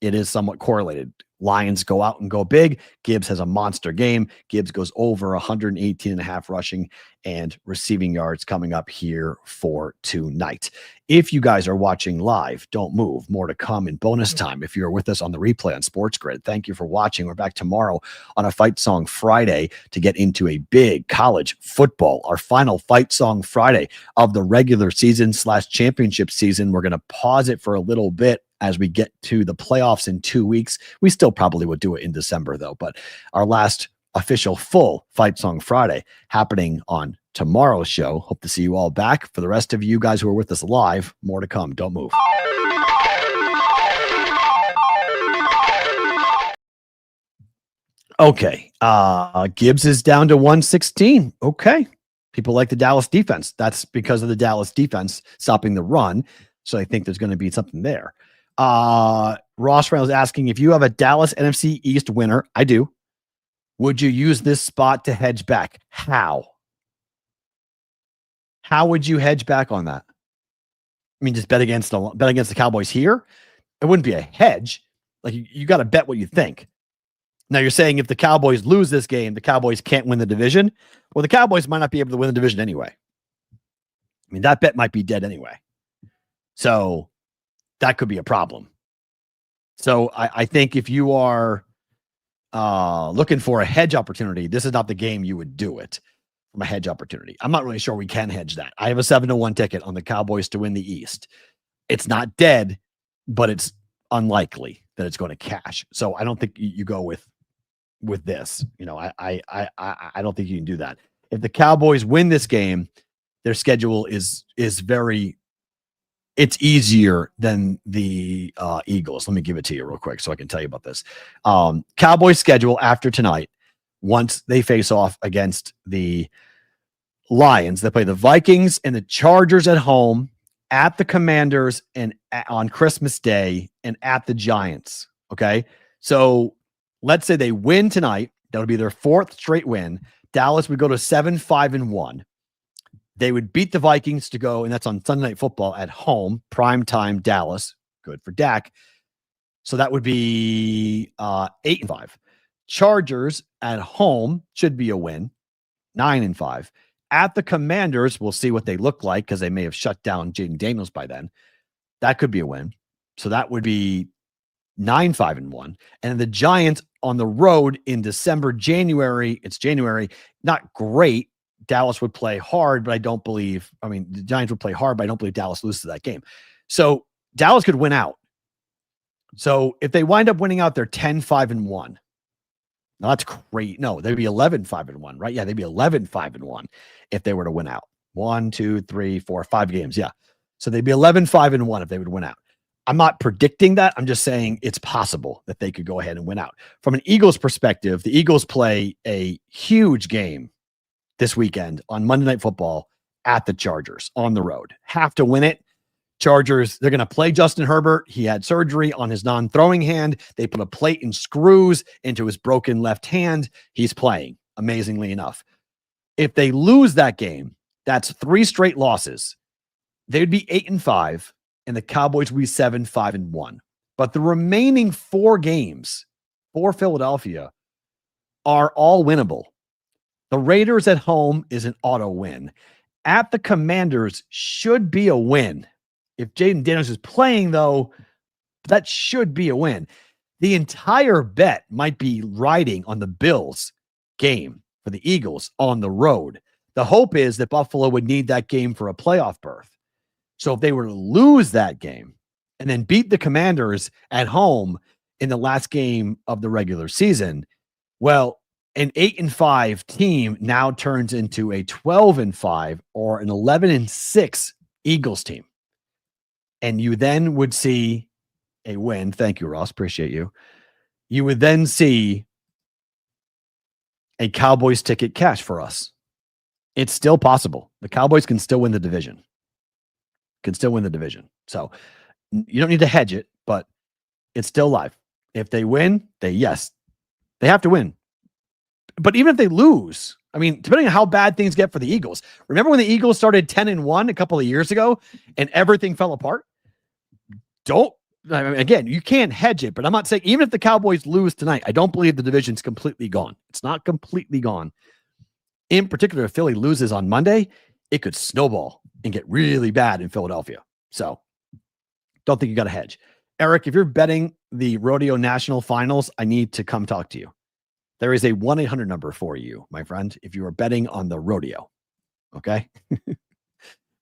It is somewhat correlated. Lions go out and go big. Gibbs has a monster game. Gibbs goes over 118.5 rushing and receiving yards coming up here for tonight. If you guys are watching live, don't move. More to come in bonus time. If you're with us on the replay on Sports Grid, thank you for watching. We're back tomorrow on a Fight Song Friday to get into a big college football, our final Fight Song Friday of the regular season / championship season. We're going to pause it for a little bit as we get to the playoffs in 2 weeks. We still probably would do it in December, though. But our last official full Fight Song Friday happening on tomorrow's show. Hope to see you all back. For the rest of you guys who are with us live, more to come. Don't move. Okay. Gibbs is down to 116. Okay. People like the Dallas defense. That's because of the Dallas defense stopping the run. So I think there's going to be something there. Ross Reynolds asking, if you have a Dallas NFC East winner, I do, would you use this spot to hedge back? How would you hedge back on that? I mean, just bet against the Cowboys here. It wouldn't be a hedge. Like you got to bet what you think. Now you're saying if the Cowboys lose this game, the Cowboys can't win the division. Well, the Cowboys might not be able to win the division anyway. I mean, that bet might be dead anyway. So that could be a problem. So I think if you are looking for a hedge opportunity, this is not the game you would do it from a hedge opportunity. I'm not really sure we can hedge that. I have a 7-1 ticket on the Cowboys to win the East. It's not dead, but it's unlikely that it's going to cash. So I don't think you go with this. You know, I don't think you can do that. If the Cowboys win this game, their schedule is very. It's easier than the Eagles. Let me give it to you real quick so I can tell you about this. Cowboys schedule after tonight, once they face off against the Lions, they play the Vikings and the Chargers at home, at the Commanders and on Christmas Day, and at the Giants. Okay. So let's say they win tonight. That would be their 4th straight win. Dallas would go to 7-5-1. They would beat the Vikings to go, and that's on Sunday Night Football at home, primetime Dallas. Good for Dak. So that would be 8-5. Chargers at home should be a win, 9-5. At the Commanders, we'll see what they look like because they may have shut down Jaden Daniels by then. That could be a win. So that would be 9-5-1. And the Giants on the road in December, January. It's January. Not great. Dallas would play hard, but the Giants would play hard, but I don't believe Dallas loses that game. So Dallas could win out. So if they wind up winning out, they're 10-5-1. Now that's great. No, they'd be 11-5-1, right? Yeah, they'd be 11-5-1 if they were to win out. 1, 2, 3, 4, 5 games. Yeah. So they'd be 11-5-1 if they would win out. I'm not predicting that. I'm just saying it's possible that they could go ahead and win out. From an Eagles perspective, the Eagles play a huge game this weekend on Monday Night Football at the Chargers on the road. Have to win it. Chargers, they're going to play Justin Herbert. He had surgery on his non-throwing hand. They put a plate and screws into his broken left hand. He's playing, amazingly enough. If they lose that game, that's 3 straight losses. They'd be 8-5, and the Cowboys would be 7-5-1. But the remaining 4 games for Philadelphia are all winnable. The Raiders at home is an auto win. At the Commanders should be a win. If Jaden Daniels is playing, though, that should be a win. The entire bet might be riding on the Bills game for the Eagles on the road. The hope is that Buffalo would need that game for a playoff berth. So if they were to lose that game and then beat the Commanders at home in the last game of the regular season, well, an 8-5 team now turns into a 12-5 or an 11-6 Eagles team. And you then would see a win. Thank you, Ross. Appreciate you. You would then see a Cowboys ticket cash for us. It's still possible. The Cowboys can still win the division. So you don't need to hedge it, but it's still live. If they win, they have to win. But even if they lose, I mean, depending on how bad things get for the Eagles, remember when the Eagles started 10-1 a couple of years ago and everything fell apart? Don't I mean, again, you can't hedge it, but I'm not saying even if the Cowboys lose tonight, I don't believe the division's completely gone. It's not completely gone. In particular, if Philly loses on Monday, it could snowball and get really bad in Philadelphia. So don't think you got to hedge. Eric, if you're betting the Rodeo National Finals, I need to come talk to you. There is a 1-800 number for you, my friend, if you are betting on the rodeo. Okay?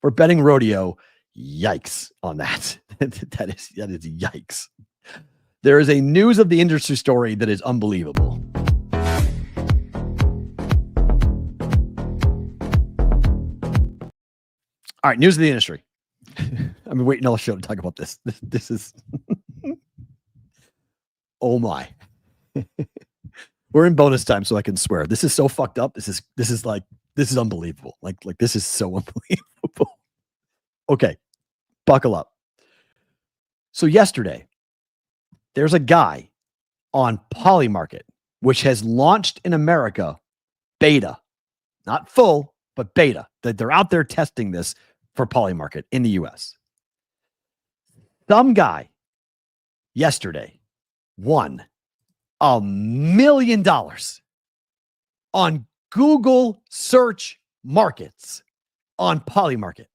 For betting rodeo, yikes on that. that is yikes. There is a news of the industry story that is unbelievable. All right, news of the industry. I've been waiting all the show to talk about this. This is oh my. We're in bonus time, so I can swear. This is so fucked up. This is unbelievable. Like this is so unbelievable. Okay, buckle up. So yesterday, there's a guy on Polymarket, which has launched in America beta, not full, but beta. That they're out there testing this for Polymarket in the US. Some guy yesterday won $1 million on Google search markets on Polymarket.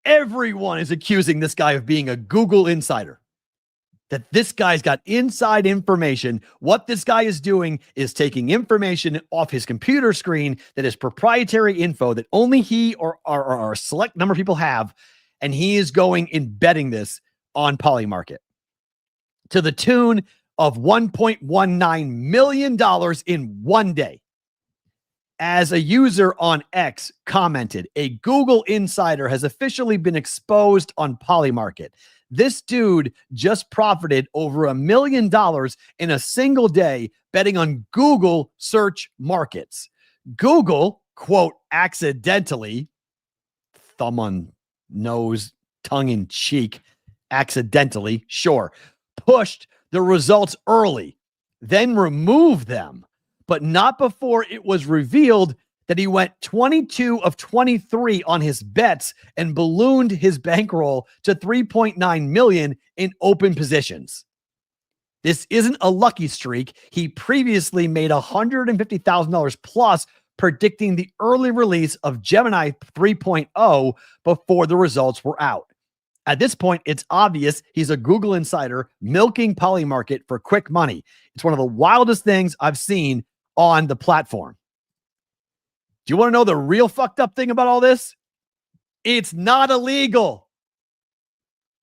Everyone is accusing this guy of being a Google insider. That this guy's got inside information. What this guy is doing is taking information off his computer screen that is proprietary info that only he or a select number of people have, and he is going and betting this on Polymarket to the tune of $1.19 million in one day. As a user on X commented, a Google insider has officially been exposed on Polymarket. This dude just profited over $1 million in a single day betting on Google search markets. Google, quote, accidentally, thumb on nose, tongue in cheek, accidentally, sure, pushed the results early, then removed them, but not before it was revealed that he went 22 of 23 on his bets and ballooned his bankroll to 3.9 million in open positions. This isn't a lucky streak. He previously made $150,000 plus predicting the early release of Gemini 3.0 before the results were out. At this point, it's obvious he's a Google insider milking Polymarket for quick money. It's one of the wildest things I've seen on the platform. Do you want to know the real fucked up thing about all this? It's not illegal.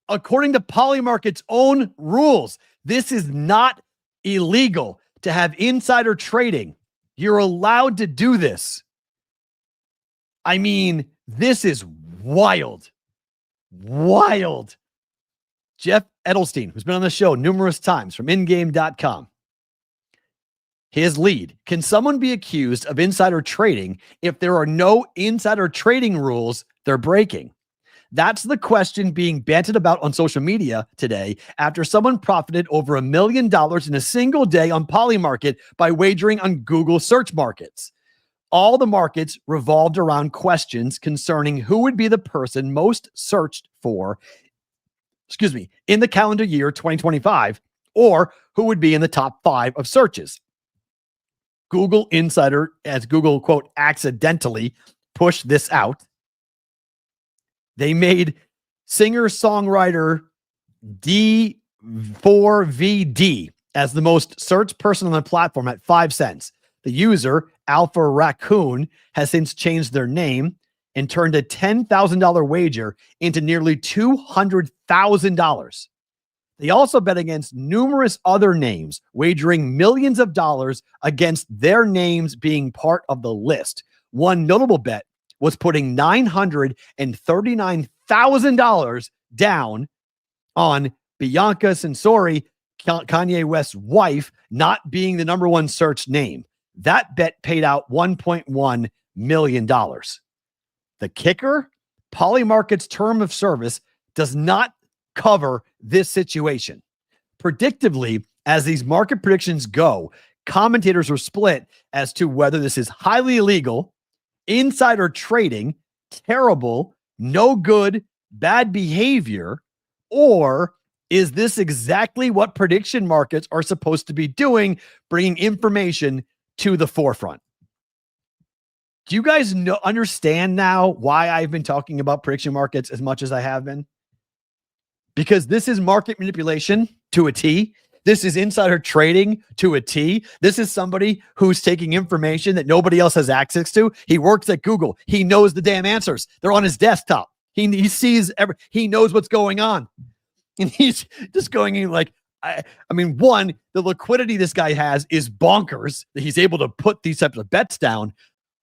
According to Polymarket's own rules, this is not illegal to have insider trading. You're allowed to do this. I mean, this is wild. Wild. Jeff Edelstein, who's been on the show numerous times from ingame.com. His lead. Can someone be accused of insider trading if there are no insider trading rules they're breaking? That's the question being banted about on social media today after someone profited over $1 million in a single day on Polymarket by wagering on Google search markets. All the markets revolved around questions concerning who would be the person most searched for, in the calendar year 2025, or who would be in the top 5 of searches. Google Insider, as Google, quote, accidentally pushed this out. They made singer-songwriter D4VD as the most searched person on the platform at 5 cents. The user, Alpha Raccoon, has since changed their name and turned a $10,000 wager into nearly $200,000. They also bet against numerous other names, wagering millions of dollars against their names being part of the list. One notable bet was putting $939,000 down on Bianca Censori, Kanye West's wife, not being the number one search name. That bet paid out $1.1 million. The kicker? Polymarket's term of service does not cover this situation. Predictably, as these market predictions go, commentators were split as to whether this is highly illegal, insider trading, terrible, no good, bad behavior, Or is this exactly what prediction markets are supposed to be doing, bringing information to the forefront? Do you guys understand now why I've been talking about prediction markets as much as I have been? Because this is market manipulation to a T. This is insider trading to a T. This is somebody who's taking information that nobody else has access to. He works at Google. He knows the damn answers. They're on his desktop. He sees he knows what's going on. And he's just going in like, I mean, one, the liquidity this guy has is bonkers that he's able to put these types of bets down.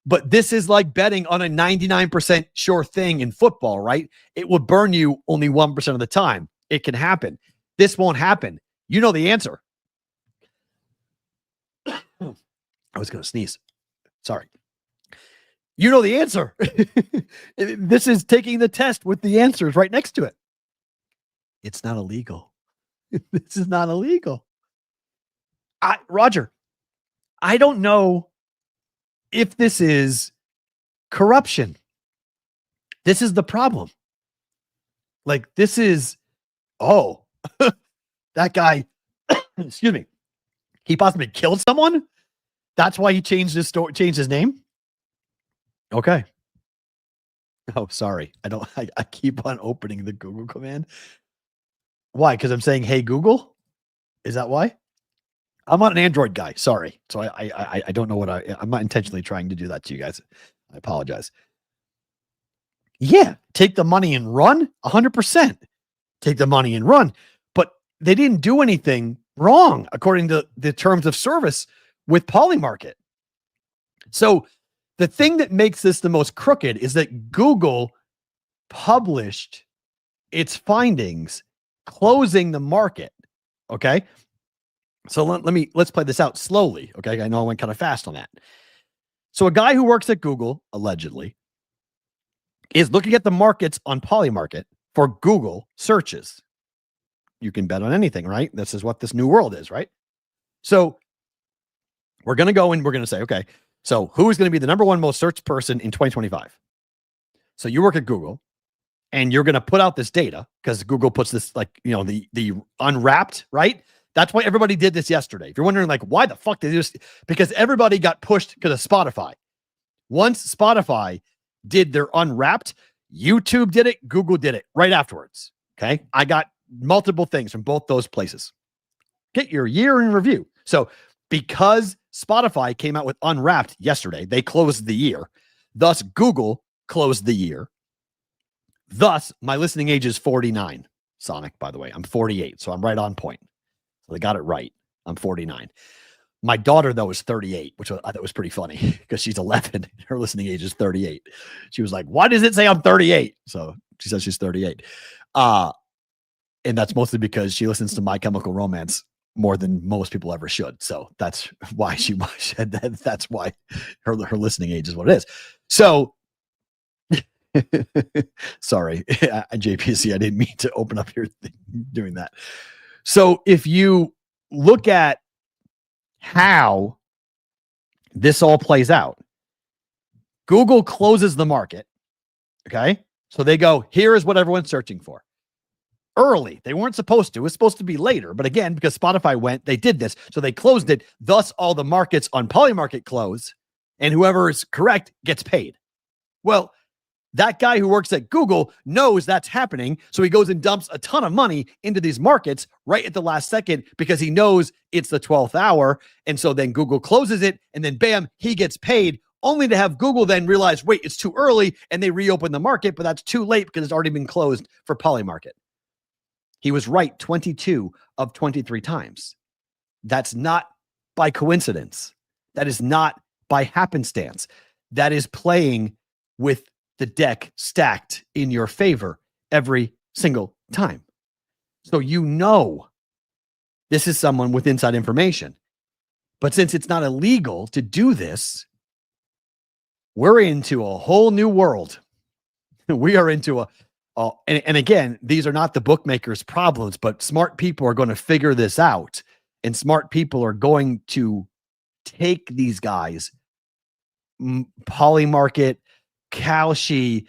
But this is like betting on a 99% sure thing in football, right? It will burn you only 1% of the time. It can happen. This won't happen. You know the answer. I was going to sneeze. Sorry. You know the answer. This is taking the test with the answers right next to it. It's not illegal. This is not illegal. Roger, I don't know if this is corruption. This is the problem. Like, this is, that guy, excuse me, he possibly killed someone. That's why he changed his name. Okay. Oh, sorry. I keep on opening the Google command. Why? Because I'm saying, hey, Google? Is that why? I'm not an Android guy. Sorry. So I don't know what I'm not intentionally trying to do that to you guys. I apologize. Yeah. Take the money and run 100%. Take the money and run. But they didn't do anything wrong according to the terms of service with Polymarket. So the thing that makes this the most crooked is that Google published its findings closing the market. Okay. So let's play this out slowly. Okay. I know I went kind of fast on that. So a guy who works at Google, allegedly, is looking at the markets on Polymarket for Google searches. You can bet on anything, right? This is what this new world is, right? So we're going to go and we're going to say, okay, so who is going to be the number one most searched person in 2025? So you work at Google and you're going to put out this data because Google puts this, like, you know, the unwrapped, right? That's why everybody did this yesterday. If you're wondering, like, why the fuck did they do this? Because everybody got pushed because of Spotify. Once Spotify did their unwrapped, YouTube did it, Google did it right afterwards. Okay. I got multiple things from both those places. Get your year in review. So because Spotify came out with Unwrapped yesterday, they closed the year. Thus, Google closed the year. Thus, my listening age is 49. Sonic, by the way, I'm 48, so I'm right on point. So they got it right. I'm 49. My daughter, though, is 38, which I thought was pretty funny because she's 11. Her listening age is 38. She was like, why does it say I'm 38? So she says she's 38. And that's mostly because she listens to My Chemical Romance more than most people ever should. So that's why she said that. That's why her listening age is what it is. So sorry, JPC, I didn't mean to open up your thing doing that. So if you look at how this all plays out, Google closes the market. Okay. So they go, here is what everyone's searching for. Early. They weren't supposed to. It was supposed to be later. But again, because Spotify went, they did this. So they closed it. Thus, all the markets on Polymarket close, and whoever is correct gets paid. Well, that guy who works at Google knows that's happening. So he goes and dumps a ton of money into these markets right at the last second because he knows it's the 12th hour. And so then Google closes it, and then bam, he gets paid, only to have Google then realize, wait, it's too early, and they reopen the market, but that's too late because it's already been closed for Polymarket. He was right 22 of 23 times. That's not by coincidence. That is not by happenstance. That is playing with the deck stacked in your favor every single time. So you know this is someone with inside information. But since it's not illegal to do this, we're into a whole new world. We are into and again, these are not the bookmakers' problems, but smart people are going to figure this out. And smart people are going to take these guys, Polymarket, Kalshi.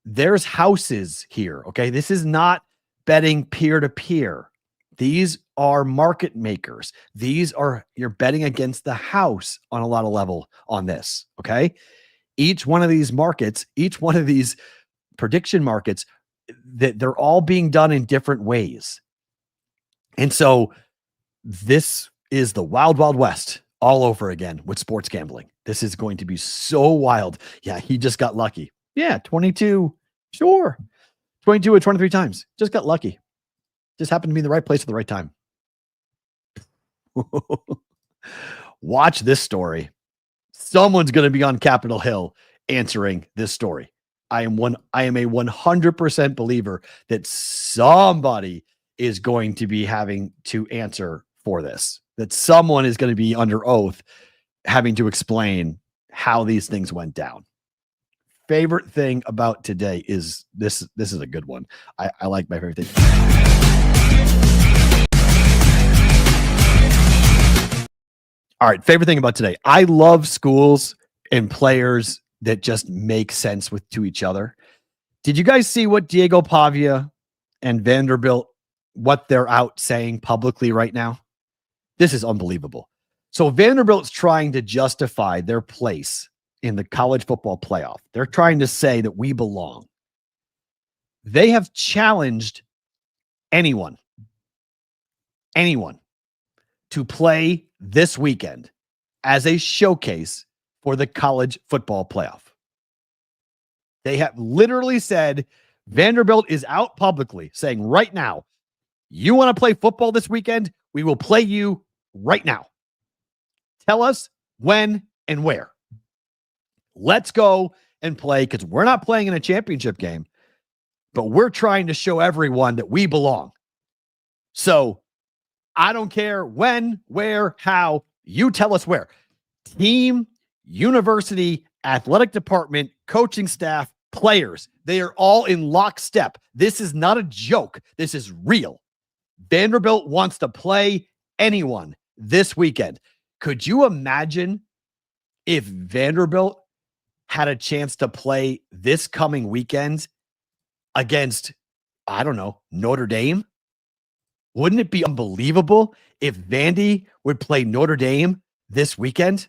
There's houses here. Okay. This is not betting peer-to-peer. These are market makers. You're betting against the house on a lot of level on this. Okay. Each one of these markets, each one of these prediction markets, that they're all being done in different ways. And so this is the wild, wild west all over again with sports gambling. This is going to be so wild. Yeah, he just got lucky. Yeah, 22. Sure. 22 or 23 times. Just got lucky. Just happened to be in the right place at the right time. Watch this story. Someone's going to be on Capitol Hill answering this story. I am a 100% believer that somebody is going to be having to answer for this, that someone is going to be under oath having to explain how these things went down. Favorite thing about today is this is a good one. I like my favorite thing. All right, favorite thing about today. I love schools and players that just make sense to each other. Did you guys see what Diego Pavia and Vanderbilt, what they're out saying publicly right now? This is unbelievable. So Vanderbilt's trying to justify their place in the college football playoff. They're trying to say that we belong. They have challenged anyone to play this weekend as a showcase for the college football playoff. They have literally said, Vanderbilt is out publicly saying right now, you want to play football this weekend? We will play you right now. Tell us when and where. Let's go and play, because we're not playing in a championship game, but we're trying to show everyone that we belong. So I don't care when, where, how. You tell us where. Team, university, athletic department, coaching staff, players, they are all in lockstep. This is not a joke. This is real. Vanderbilt wants to play anyone this weekend. Could you imagine if Vanderbilt had a chance to play this coming weekend against, I don't know, Notre Dame? Wouldn't it be unbelievable if Vandy would play Notre Dame this weekend?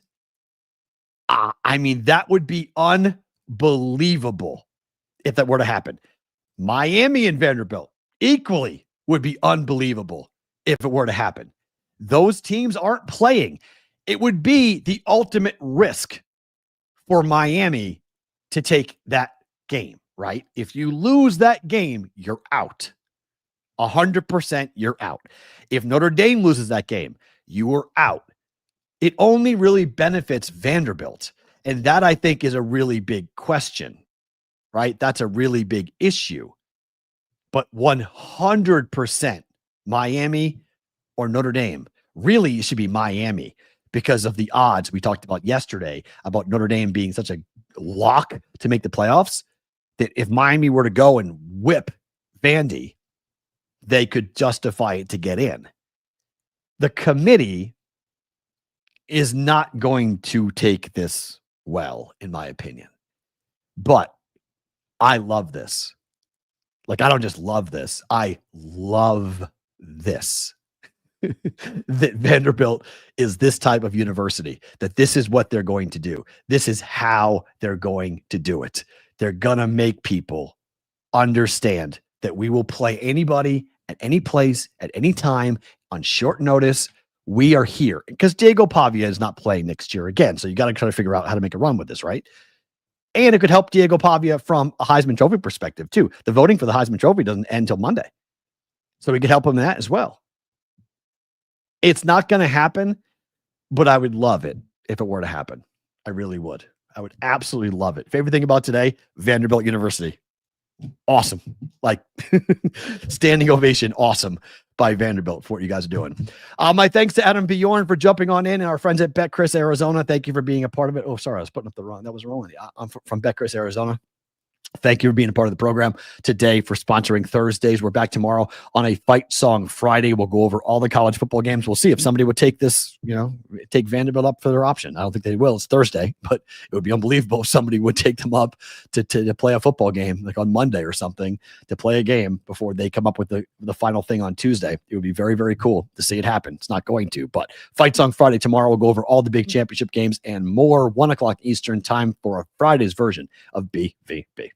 I mean, that would be unbelievable if that were to happen. Miami and Vanderbilt equally would be unbelievable if it were to happen. Those teams aren't playing. It would be the ultimate risk for Miami to take that game, right? If you lose that game, you're out. 100% you're out. If Notre Dame loses that game, you are out. It only really benefits Vanderbilt. And that, I think, is a really big question, right? That's a really big issue. But 100% Miami or Notre Dame. Really, it should be Miami because of the odds we talked about yesterday about Notre Dame being such a lock to make the playoffs, that if Miami were to go and whip Vandy, they could justify it to get in. The committee is not going to take this well, in my opinion. But I love this. Like, I don't just love this. I love this. That Vanderbilt is this type of university, that this is what they're going to do. This is how they're going to do it. They're going to make people understand that we will play anybody at any place, at any time, on short notice. We are here because Diego Pavia is not playing next year again. So you got to try to figure out how to make a run with this, right? And it could help Diego Pavia from a Heisman Trophy perspective too. The voting for the Heisman Trophy doesn't end until Monday. So we could help him in that as well. It's not going to happen, but I would love it if it were to happen. I really would. I would absolutely love it. Favorite thing about today, Vanderbilt University. Awesome. Like standing ovation. Awesome by Vanderbilt for what you guys are doing. My thanks to Adam Bjorn for jumping on in, and our friends at BetCris Arizona. Thank you for being a part of it. Oh, sorry. I was putting up the wrong. That was wrong. I'm from BetCris Arizona. Thank you for being a part of the program today, for sponsoring Thursdays. We're back tomorrow on a Fight Song Friday. We'll go over all the college football games. We'll see if somebody would take this, take Vanderbilt up for their option. I don't think they will. It's Thursday, but it would be unbelievable if somebody would take them up to play a football game, like on Monday or something, to play a game before they come up with the final thing on Tuesday. It would be very, very cool to see it happen. It's not going to, but Fight Song Friday tomorrow. We'll go over all the big championship games and more. 1 o'clock Eastern time for a Friday's version of BVB.